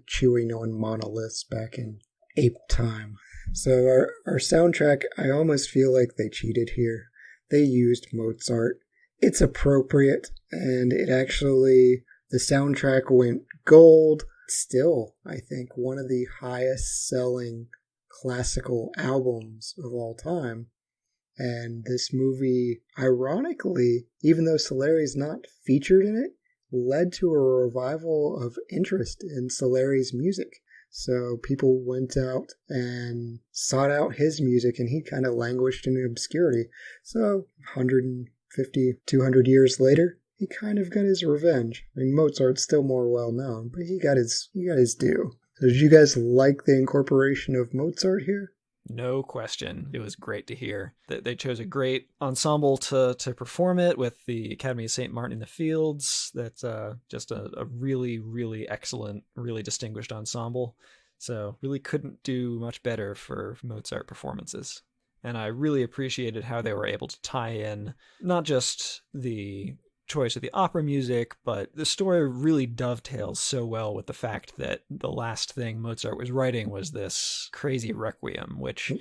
chewing on monoliths back in ape time. So our soundtrack, I almost feel like they cheated here. They used Mozart. It's appropriate, and the soundtrack went gold. Still, I think, one of the highest selling classical albums of all time. And this movie, ironically, even though Salieri's not featured in it, led to a revival of interest in Salieri's music. So people went out and sought out his music, and he kind of languished in obscurity. So 150, 200 years later, he kind of got his revenge. I mean, Mozart's still more well known, but he got his due. So did you guys like the incorporation of Mozart here? No question. It was great to hear that they chose a great ensemble to perform it with the Academy of St. Martin in the Fields. That's just a really, really excellent, really distinguished ensemble. So really couldn't do much better for Mozart performances. And I really appreciated how they were able to tie in not just the choice of the opera music, but the story really dovetails so well with the fact that the last thing Mozart was writing was this crazy requiem, which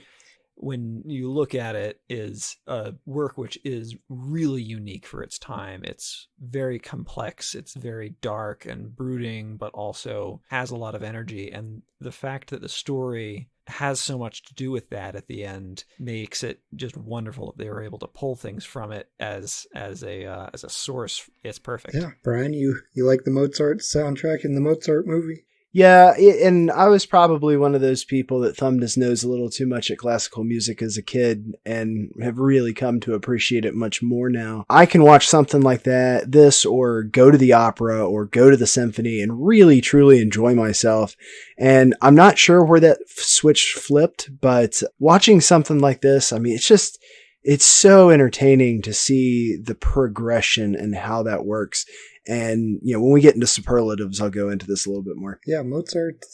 when you look at it is a work which is really unique for its time. It's very complex, it's very dark and brooding, but also has a lot of energy. And the fact that the story has so much to do with that at the end makes it just wonderful that they were able to pull things from it as a source. It's perfect. Yeah, Brian, you like the Mozart soundtrack in the Mozart movie? Yeah, and I was probably one of those people that thumbed his nose a little too much at classical music as a kid and have really come to appreciate it much more now. I can watch something like this, or go to the opera or go to the symphony and really, truly enjoy myself. And I'm not sure where that switch flipped, but watching something like this, I mean, it's so entertaining to see the progression and how that works. And, when we get into superlatives, I'll go into this a little bit more. Yeah, Mozart,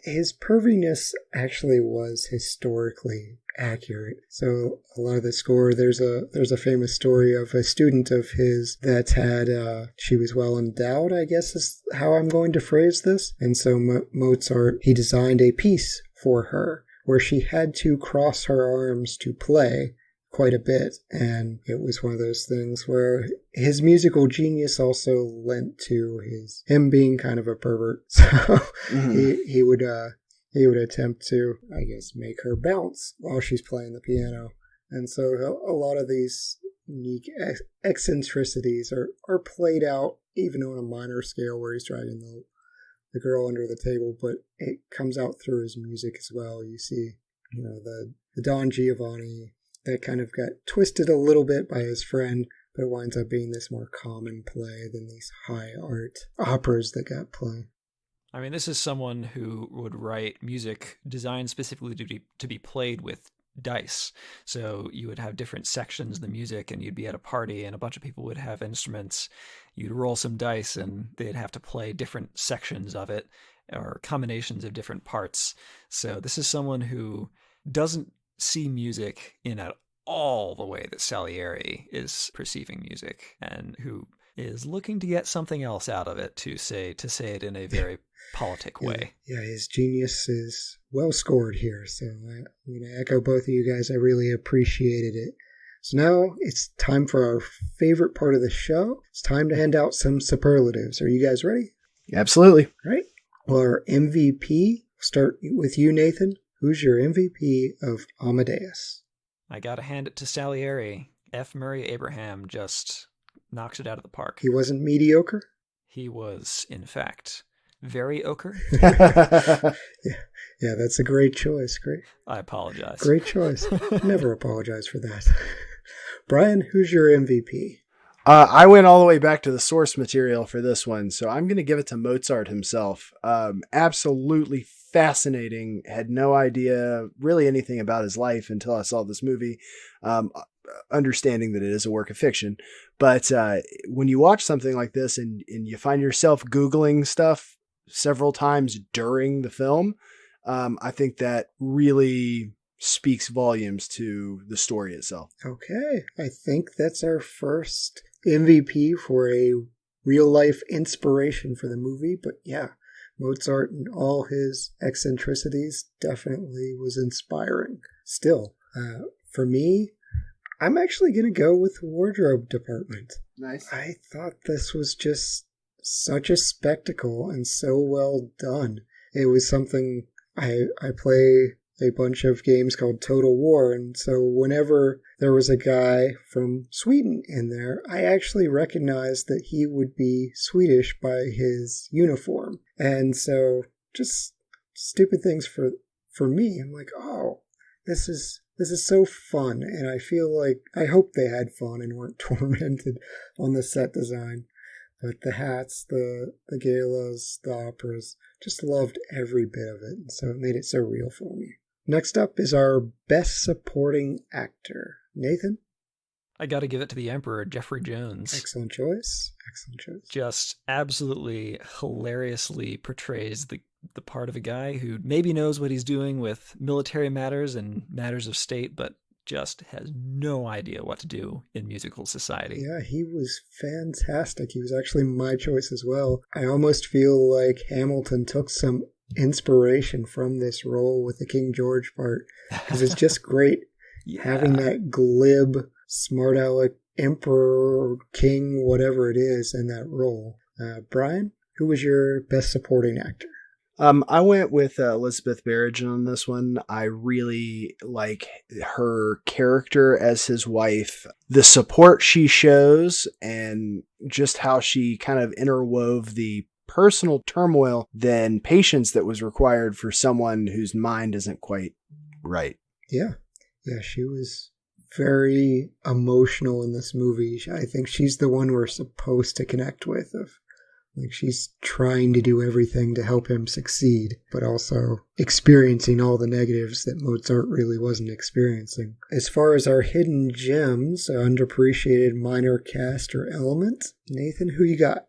his perviness actually was historically accurate. So a lot of the score, there's a famous story of a student of his that had, she was well endowed, I guess is how I'm going to phrase this. And so Mozart, he designed a piece for her where she had to cross her arms to play quite a bit, and it was one of those things where his musical genius also lent to him being kind of a pervert. So he would he would attempt to, I guess, make her bounce while she's playing the piano. And so a lot of these unique eccentricities are played out even on a minor scale where he's dragging the girl under the table, but it comes out through his music as well. You see, the Don Giovanni that kind of got twisted a little bit by his friend, but winds up being this more common play than these high art operas that got played. I mean, this is someone who would write music designed specifically to be played with dice. So you would have different sections of the music, and you'd be at a party and a bunch of people would have instruments. You'd roll some dice and they'd have to play different sections of it or combinations of different parts. So this is someone who doesn't see music in at all the way that Salieri is perceiving music, and who is looking to get something else out of it, to say it in a very politic way. Yeah, his genius is well scored here. So I'm going to echo both of you guys. I really appreciated it. So now it's time for our favorite part of the show. It's time to hand out some superlatives. Are you guys ready? Absolutely. All right. Well, our MVP, start with you, Nathan. Who's your MVP of Amadeus? I got to hand it to Salieri. F. Murray Abraham just knocks it out of the park. He wasn't mediocre? He was, in fact, very ochre. Yeah, that's a great choice. Great. I apologize. Great choice. Never apologize for that. Brian, who's your MVP? I went all the way back to the source material for this one, so I'm going to give it to Mozart himself. Absolutely fascinating. Had no idea really anything about his life until I saw this movie, understanding that it is a work of fiction. But when you watch something like this and you find yourself Googling stuff several times during the film, I think that really speaks volumes to the story itself. Okay, I think that's our first MVP for a real life inspiration for the movie. But yeah, Mozart and all his eccentricities definitely was inspiring. Still, for me, I'm actually going to go with wardrobe department. Nice. I thought this was just such a spectacle and so well done. It was something I play a bunch of games called Total War, and so whenever there was a guy from Sweden in there, I actually recognized that he would be Swedish by his uniform. And so just stupid things for me. I'm like, oh, this is so fun, and I hope they had fun and weren't tormented on the set design. But the hats, the galas, the operas, just loved every bit of it, and so it made it so real for me. Next up is our Best Supporting Actor. Nathan? I got to give it to the Emperor, Jeffrey Jones. Excellent choice. Excellent choice. Just absolutely hilariously portrays the part of a guy who maybe knows what he's doing with military matters and matters of state, but just has no idea what to do in musical society. Yeah, he was fantastic. He was actually my choice as well. I almost feel like Hamilton took some inspiration from this role with the King George part, because it's just great having that glib, smart aleck emperor or king, whatever it is, in that role. Brian, who was your Best Supporting Actor? I went with Elizabeth Berridge on this one. I really like her character as his wife, the support she shows, and just how she kind of interwove the personal turmoil than patience that was required for someone whose mind isn't quite right. Yeah, she was very emotional in this movie. I think she's the one we're supposed to connect with. Like, she's trying to do everything to help him succeed, but also experiencing all the negatives that Mozart really wasn't experiencing. As far as our hidden gems, underappreciated minor cast or element, Nathan, who you got?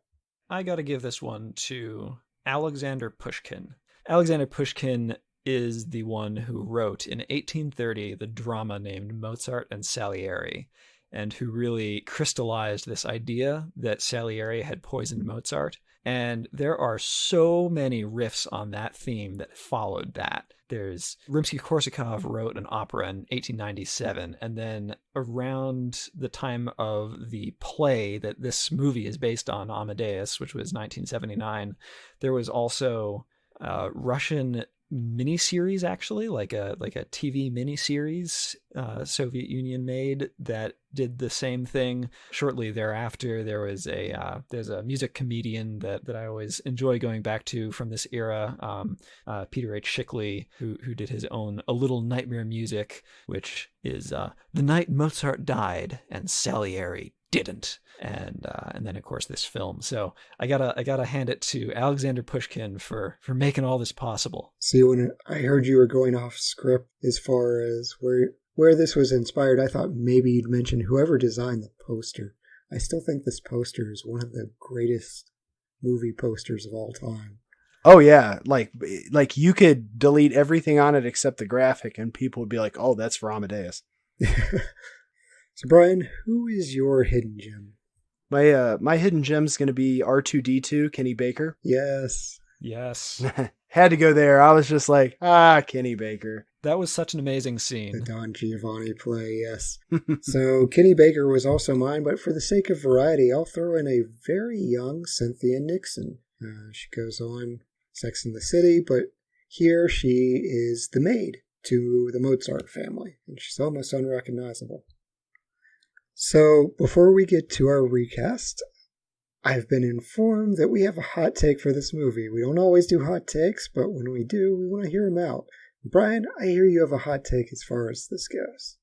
I got to give this one to Alexander Pushkin. Alexander Pushkin is the one who wrote in 1830 the drama named Mozart and Salieri, and who really crystallized this idea that Salieri had poisoned Mozart. And there are so many riffs on that theme that followed that. There's Rimsky-Korsakov wrote an opera in 1897, and then around the time of the play that this movie is based on, Amadeus, which was 1979, there was also Russian miniseries, actually, like a TV miniseries Soviet Union made that did the same thing. Shortly thereafter, there's a music comedian that I always enjoy going back to from this era, Peter H. Shickley, who did his own A Little Nightmare Music, which is The Night Mozart Died and Salieri Didn't. And then of course this film. So I gotta hand it to Alexander Pushkin for making all this possible. See, when I heard you were going off script as far as where this was inspired, I thought maybe you'd mention whoever designed the poster. I still think this poster is one of the greatest movie posters of all time. Oh yeah, like you could delete everything on it except the graphic, and people would be like, "Oh, that's for Amadeus." So Brian, who is your hidden gem? My hidden gem is going to be R2-D2, Kenny Baker. Yes. Had to go there. I was just like, Kenny Baker. That was such an amazing scene. The Don Giovanni play, yes. So Kenny Baker was also mine, but for the sake of variety, I'll throw in a very young Cynthia Nixon. She goes on Sex and the City, but here she is the maid to the Mozart family, and she's almost unrecognizable. So, before we get to our recast, I've been informed that we have a hot take for this movie. We don't always do hot takes, but when we do, we want to hear them out. Brian, I hear you have a hot take as far as this goes.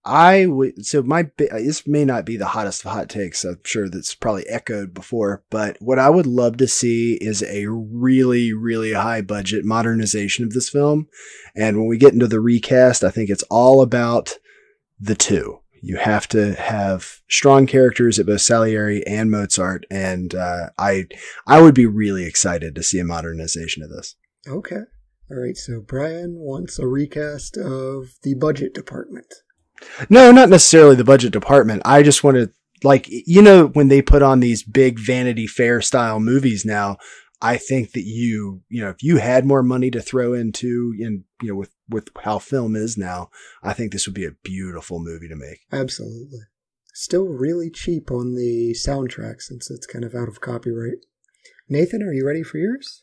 This may not be the hottest of hot takes. I'm sure that's probably echoed before, but what I would love to see is a really, really high budget modernization of this film. And when we get into the recast, I think it's all about the two. You have to have strong characters at both Salieri and Mozart, and I would be really excited to see a modernization of this. Okay. All right, so Brian wants a recast of the budget department. No, not necessarily the budget department. I just want to, when they put on these big Vanity Fair style movies now, I think that if you had more money to throw into, with how film is now, I think this would be a beautiful movie to make. Absolutely. Still really cheap on the soundtrack since it's kind of out of copyright. Nathan, are you ready for yours?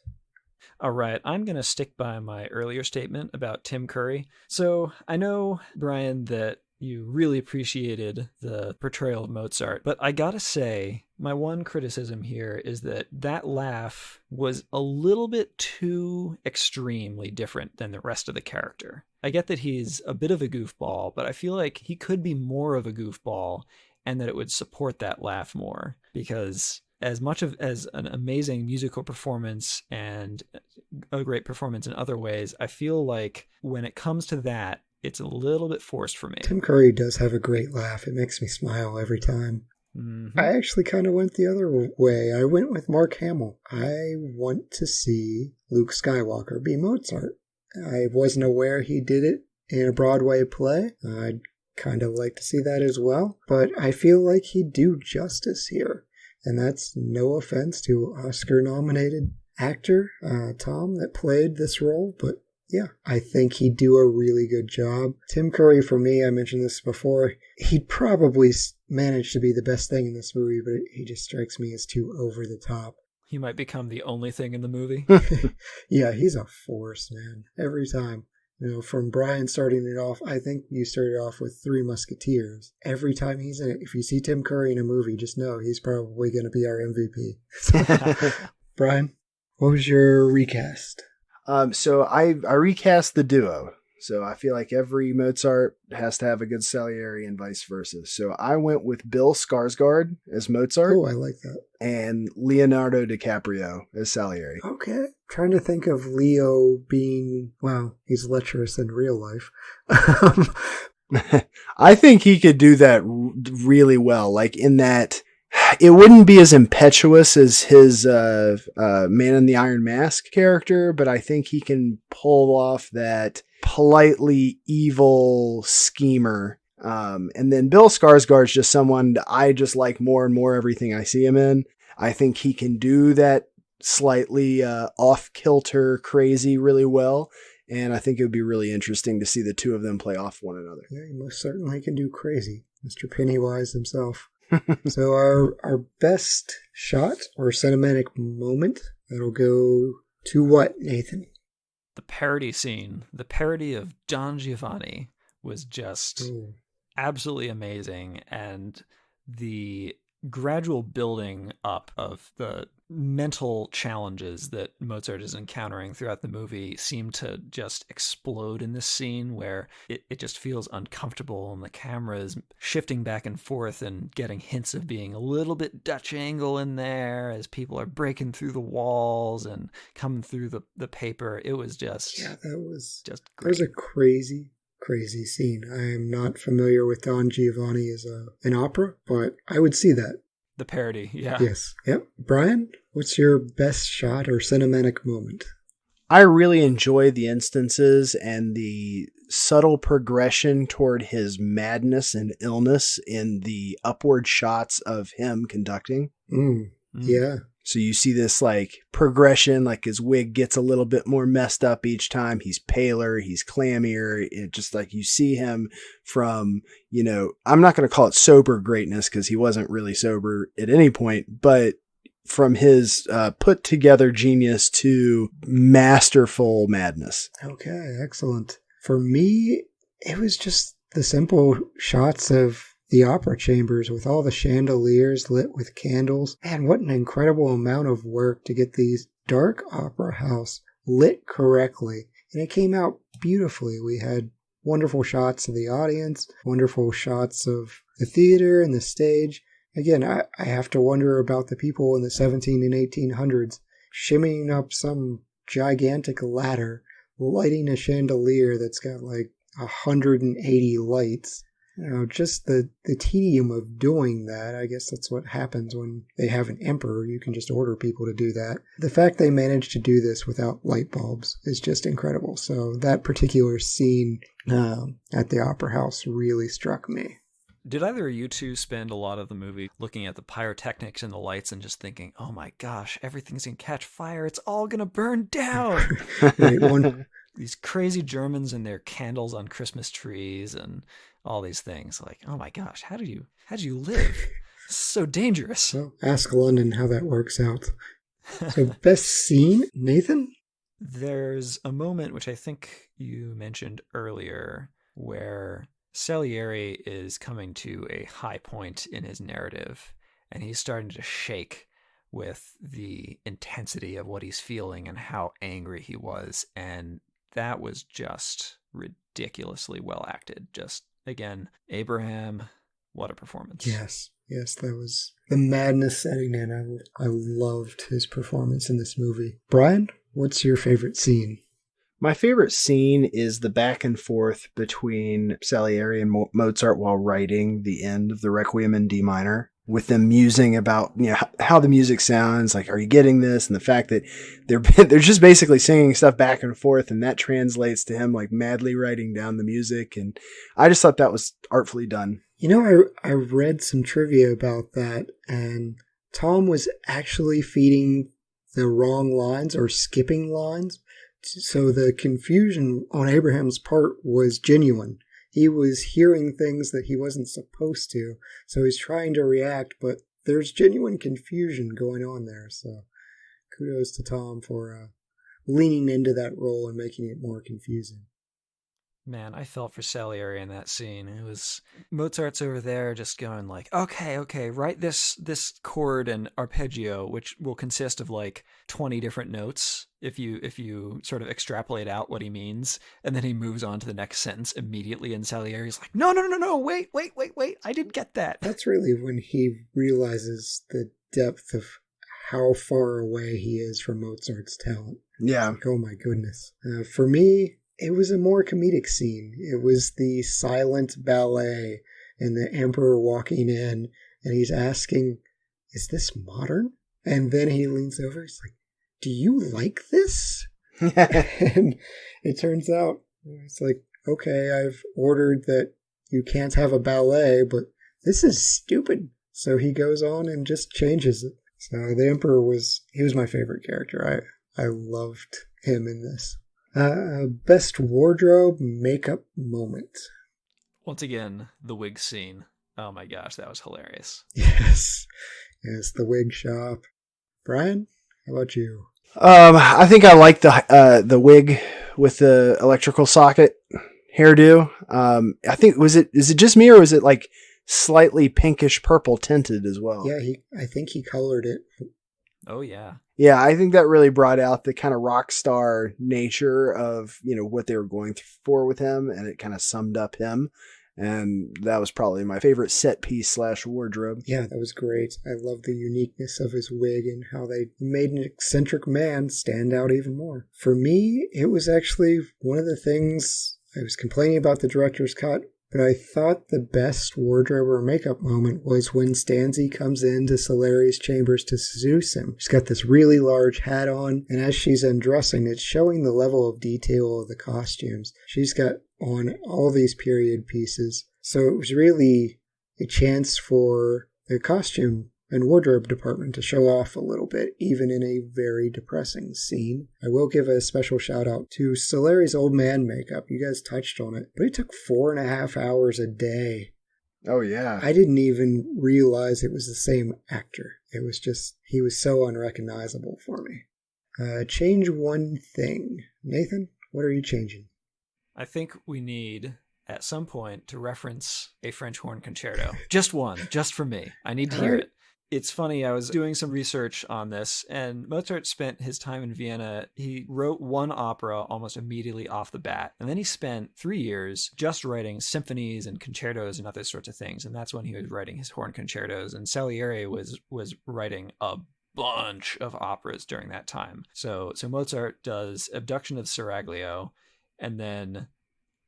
All right, I'm going to stick by my earlier statement about Tim Curry. So I know, Brian, that you really appreciated the portrayal of Mozart, but I gotta say, my one criticism here is that laugh was a little bit too extremely different than the rest of the character. I get that he's a bit of a goofball, but I feel like he could be more of a goofball and that it would support that laugh more, because as much as an amazing musical performance and a great performance in other ways, I feel like when it comes to that, it's a little bit forced for me. Tim Curry does have a great laugh. It makes me smile every time. Mm-hmm. I actually kind of went the other way. I went with Mark Hamill. I want to see Luke Skywalker be Mozart. I wasn't aware he did it in a Broadway play. I'd kind of like to see that as well. But I feel like he'd do justice here. And that's no offense to Oscar-nominated actor Tom that played this role, but yeah, I think he'd do a really good job. Tim Curry, for me, I mentioned this before, he'd probably manage to be the best thing in this movie, but he just strikes me as too over the top. He might become the only thing in the movie. Yeah, he's a force, man. Every time. From Brian starting it off, I think you started off with Three Musketeers. Every time he's in it, if you see Tim Curry in a movie, just know he's probably going to be our MVP. Brian, what was your recast? So I recast the duo. So I feel like every Mozart has to have a good Salieri and vice versa. So I went with Bill Skarsgård as Mozart. Oh, I like that. And Leonardo DiCaprio as Salieri. Okay. Trying to think of Leo being, he's lecherous in real life. I think he could do that really well. Like in that, it wouldn't be as impetuous as his Man in the Iron Mask character, but I think he can pull off that politely evil schemer. And then Bill Skarsgård's just someone I just like more and more everything I see him in. I think he can do that slightly off-kilter crazy really well. And I think it would be really interesting to see the two of them play off one another. Yeah, he most certainly can do crazy. Mr. Pennywise himself. So our best shot or cinematic moment, that'll go to what, Nathan? the parody scene, the parody of Don Giovanni was just absolutely amazing. And the gradual building up of the mental challenges that Mozart is encountering throughout the movie seem to just explode in this scene where it just feels uncomfortable and the camera is shifting back and forth and getting hints of being a little bit Dutch angle in there as people are breaking through the walls and coming through the paper. It was just that was great. That was a crazy scene. I am not familiar with Don Giovanni as an opera, but I would see that. The parody, yeah. Yes. Yep. Brian, what's your best shot or cinematic moment? I really enjoy the instances and the subtle progression toward his madness and illness in the upward shots of him conducting. Yeah. So you see this like progression, like his wig gets a little bit more messed up each time. He's paler, he's clammier. It just like you see him from, I'm not going to call it sober greatness because he wasn't really sober at any point, but from his put together genius to masterful madness. Okay, excellent. For me, it was just the simple shots of the opera chambers with all the chandeliers lit with candles. Man, what an incredible amount of work to get these dark opera house lit correctly. And it came out beautifully. We had wonderful shots of the audience, wonderful shots of the theater and the stage. Again, I have to wonder about the people in the 17 and 1800s shimmying up some gigantic ladder, lighting a chandelier that's got like 180 lights. Just the tedium of doing that. I guess that's what happens when they have an emperor. You can just order people to do that. The fact they managed to do this without light bulbs is just incredible. So that particular scene at the Opera House really struck me. Did either of you two spend a lot of the movie looking at the pyrotechnics and the lights and just thinking, oh my gosh, everything's going to catch fire. It's all going to burn down. Right, These crazy Germans and their candles on Christmas trees and all these things. Like, oh my gosh, how do you live? It's so dangerous. Well, ask London how that works out. So best scene, Nathan? There's a moment which I think you mentioned earlier where Salieri is coming to a high point in his narrative and he's starting to shake with the intensity of what he's feeling and how angry he was. And that was just ridiculously well acted. Just, again, Abraham, what a performance. Yes, that was the madness setting in. I loved his performance in this movie. Brian, what's your favorite scene? My favorite scene is the back and forth between Salieri and Mozart while writing the end of the Requiem in D minor, with them musing about how the music sounds. Like, are you getting this? And the fact that they're just basically singing stuff back and forth, and that translates to him like madly writing down the music. And I just thought that was artfully done. I read some trivia about that, and Tom was actually feeding the wrong lines or skipping lines. So the confusion on Abraham's part was genuine. He was hearing things that he wasn't supposed to. So he's trying to react, but there's genuine confusion going on there. So kudos to Tom for leaning into that role and making it more confusing. Man, I felt for Salieri in that scene. It was Mozart's over there just going like, okay, write this chord and arpeggio, which will consist of like 20 different notes if you sort of extrapolate out what he means. And then he moves on to the next sentence immediately, and Salieri's like, no, wait, I didn't get that. That's really when he realizes the depth of how far away he is from Mozart's talent. Yeah. Like, oh my goodness. For me, it was a more comedic scene. It was the silent ballet and the emperor walking in, and he's asking, is this modern? And then he leans over, he's like, do you like this? And it turns out, it's like, okay, I've ordered that you can't have a ballet, but this is stupid. So he goes on and just changes it. So the emperor was my favorite character. I loved him in this. Best wardrobe makeup moment. Once again, the wig scene. Oh my gosh, that was hilarious. Yes, the wig shop. Brian, how about you? I think I like the wig with the electrical socket hairdo. I think is it just me, or was it like slightly pinkish purple tinted as well? Yeah, I think he colored it. Oh yeah. Yeah, I think that really brought out the kind of rock star nature of, what they were going for with him, and it kind of summed up him. And that was probably my favorite set piece / wardrobe. Yeah, that was great. I love the uniqueness of his wig and how they made an eccentric man stand out even more. For me, it was actually one of the things I was complaining about the director's cut, but I thought the best wardrobe or makeup moment was when Stanzi comes into Solari's chambers to seduce him. She's got this really large hat on, and as she's undressing, it's showing the level of detail of the costumes. She's got on all these period pieces, so it was really a chance for the costume and wardrobe department to show off a little bit, even in a very depressing scene. I will give a special shout out to Solari's old man makeup. You guys touched on it, but it took 4.5 hours a day. Oh yeah. I didn't even realize it was the same actor. It was just, he was so unrecognizable for me. Change one thing. Nathan, what are you changing? I think we need, at some point, to reference a French horn concerto. Just one, just for me. I need to hear it. It's funny, I was doing some research on this, and Mozart spent his time in Vienna. He wrote one opera almost immediately off the bat, and then he spent 3 years just writing symphonies and concertos and other sorts of things, and that's when he was writing his horn concertos, and Salieri was writing a bunch of operas during that time. So Mozart does Abduction of Seraglio, and then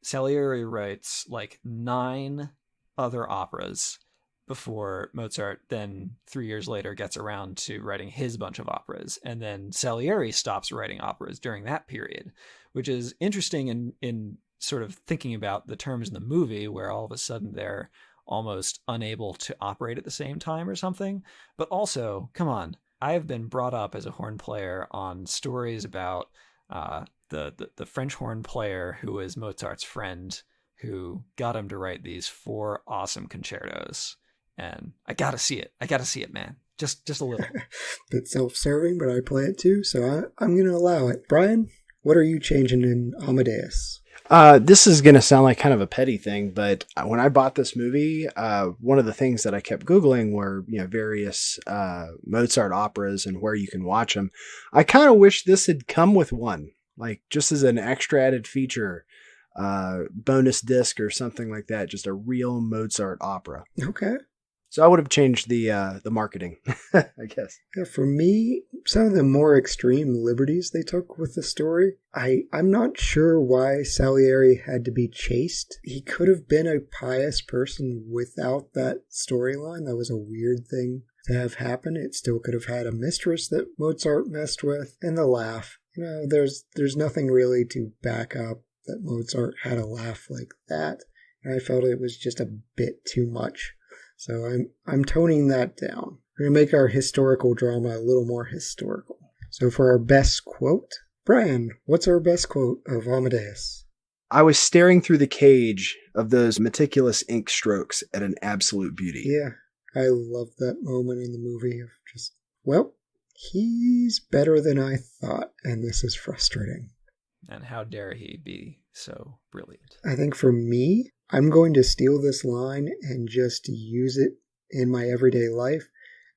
Salieri writes like 9 other operas before Mozart then 3 years later gets around to writing his bunch of operas. And then Salieri stops writing operas during that period, which is interesting in sort of thinking about the terms in the movie, where all of a sudden they're almost unable to operate at the same time or something. But also, come on, I have been brought up as a horn player on stories about the French horn player who was Mozart's friend, who got him to write these 4 awesome concertos. And I gotta see it, man. Just a little. Bit self-serving, but I play it too, so I'm going to allow it. Brian, what are you changing in Amadeus? This is going to sound like kind of a petty thing, but when I bought this movie, one of the things that I kept Googling were, various Mozart operas and where you can watch them. I kind of wish this had come with one, like just as an extra added feature, bonus disc or something like that, just a real Mozart opera. Okay. So I would have changed the marketing, I guess. Yeah, for me, some of the more extreme liberties they took with the story, I'm not sure why Salieri had to be chaste. He could have been a pious person without that storyline. That was a weird thing to have happen. It still could have had a mistress that Mozart messed with, and the laugh. There's nothing really to back up that Mozart had a laugh like that. And I felt it was just a bit too much. So I'm toning that down. We're going to make our historical drama a little more historical. So for our best quote, Brian, what's our best quote of Amadeus? I was staring through the cage of those meticulous ink strokes at an absolute beauty. Yeah, I love that moment in the movie of just, well, he's better than I thought, and this is frustrating. And how dare he be so brilliant? I think for me, I'm going to steal this line and just use it in my everyday life.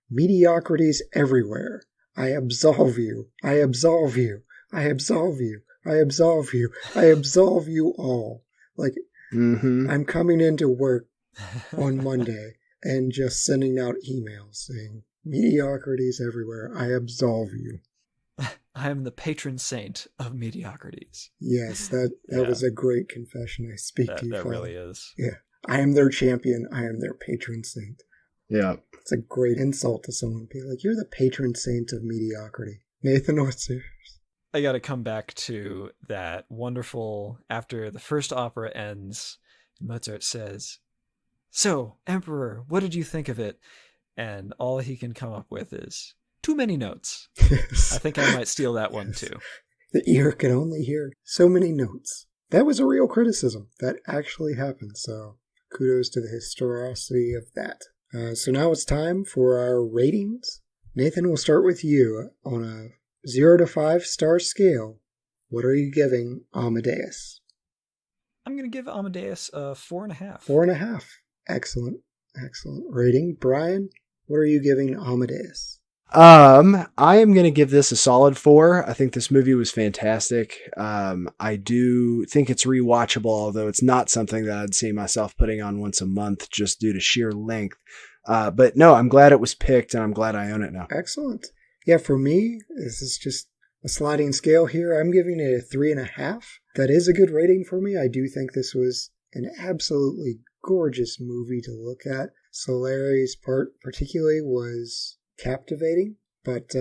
Mediocrities everywhere. I absolve you. I absolve you. I absolve you. I absolve you. I absolve you all. Like, I'm coming into work on Monday and just sending out emails saying, mediocrities everywhere. I absolve you. I am the patron saint of mediocrities. Yes, that was a great confession. I speak to you. That Father. really is. Yeah. I am their champion. I am their patron saint. Yeah. It's a great insult to someone. Be like, you're the patron saint of mediocrity. Nathan, what's yours? I got to come back to that wonderful, after the first opera ends, Mozart says, "So, Emperor, what did you think of it?" And all he can come up with is, "Too many notes." Yes. I think I might steal that one too. The ear can only hear so many notes. That was a real criticism. That actually happened. So kudos to the historicity of that. So now it's time for our ratings. Nathan, we'll start with you. On a 0 to 5 star scale, what are you giving Amadeus? I'm going to give Amadeus a 4.5. 4.5. Excellent. Excellent rating. Bryan, what are you giving Amadeus? I am going to give this a solid 4. I think this movie was fantastic. I do think it's rewatchable, although it's not something that I'd see myself putting on once a month just due to sheer length. But no, I'm glad it was picked, and I'm glad I own it now. Excellent. Yeah, for me, this is just a sliding scale here. I'm giving it a 3.5. That is a good rating for me. I do think this was an absolutely gorgeous movie to look at. Solari's part particularly was captivating, but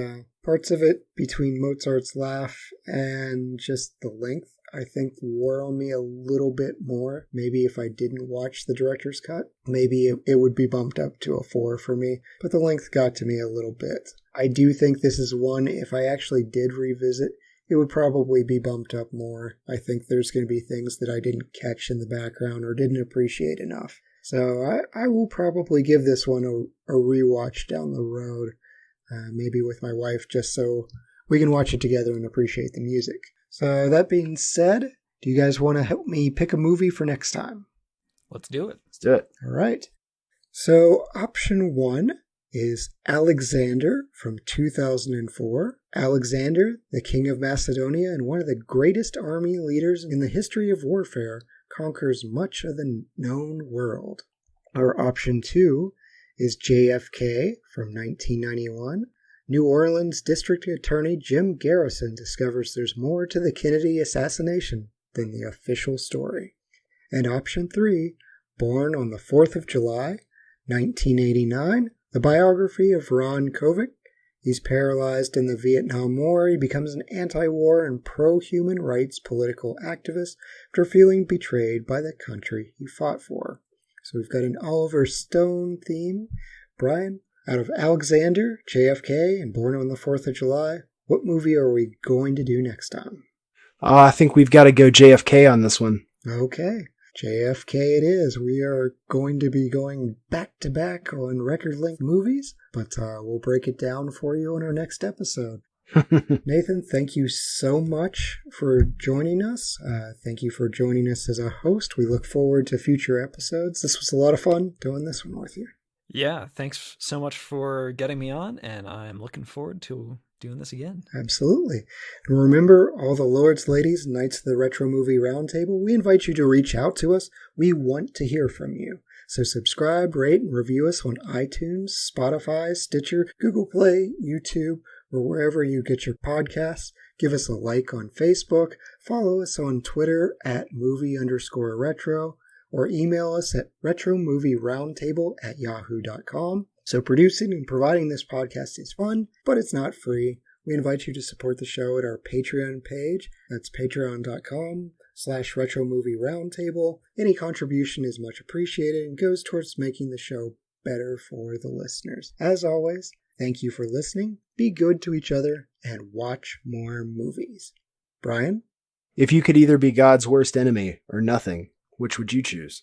parts of it between Mozart's laugh and just the length, I think wore on me a little bit more. Maybe if I didn't watch the director's cut, maybe it would be bumped up to a 4 for me, but the length got to me a little bit. I do think this is one, if I actually did revisit, it would probably be bumped up more. I think there's going to be things that I didn't catch in the background or didn't appreciate enough. So I will probably give this one a rewatch down the road, maybe with my wife, just so we can watch it together and appreciate the music. So that being said, do you guys want to help me pick a movie for next time? Let's do it. Let's do it. All right. So option 1 is Alexander from 2004. Alexander, the king of Macedonia and one of the greatest army leaders in the history of warfare, conquers much of the known world. Or option 2 is JFK from 1991. New Orleans District Attorney Jim Garrison discovers there's more to the Kennedy assassination than the official story. And option 3, Born on the 4th of July, 1989, the biography of Ron Kovic. He's paralyzed in the Vietnam War. He becomes an anti-war and pro-human rights political activist after feeling betrayed by the country he fought for. So we've got an Oliver Stone theme. Bryan, out of Alexander, JFK, and Born on the 4th of July, what movie are we going to do next time? I think we've got to go JFK on this one. Okay. JFK it is. We are going to be going back-to-back on record-length movies, but we'll break it down for you in our next episode. Nathan, thank you so much for joining us. Thank you for joining us as a host. We look forward to future episodes. This was a lot of fun doing this one with you. Yeah, thanks so much for getting me on, and I'm looking forward to doing this again. Absolutely. And remember, all the lords, ladies, and knights of the Retro Movie Roundtable, we invite you to reach out to us. We want to hear from you. So subscribe, rate, and review us on iTunes, Spotify, Stitcher, Google Play, YouTube, or wherever you get your podcasts. Give us a like on Facebook. Follow us on Twitter at movie_retro. Or email us at retromovieroundtable@yahoo.com. So producing and providing this podcast is fun, but it's not free. We invite you to support the show at our Patreon page. That's patreon.com/retromovieroundtable. Any contribution is much appreciated and goes towards making the show better for the listeners. As always, thank you for listening. Be good to each other and watch more movies. Bryan? If you could either be God's worst enemy or nothing, which would you choose?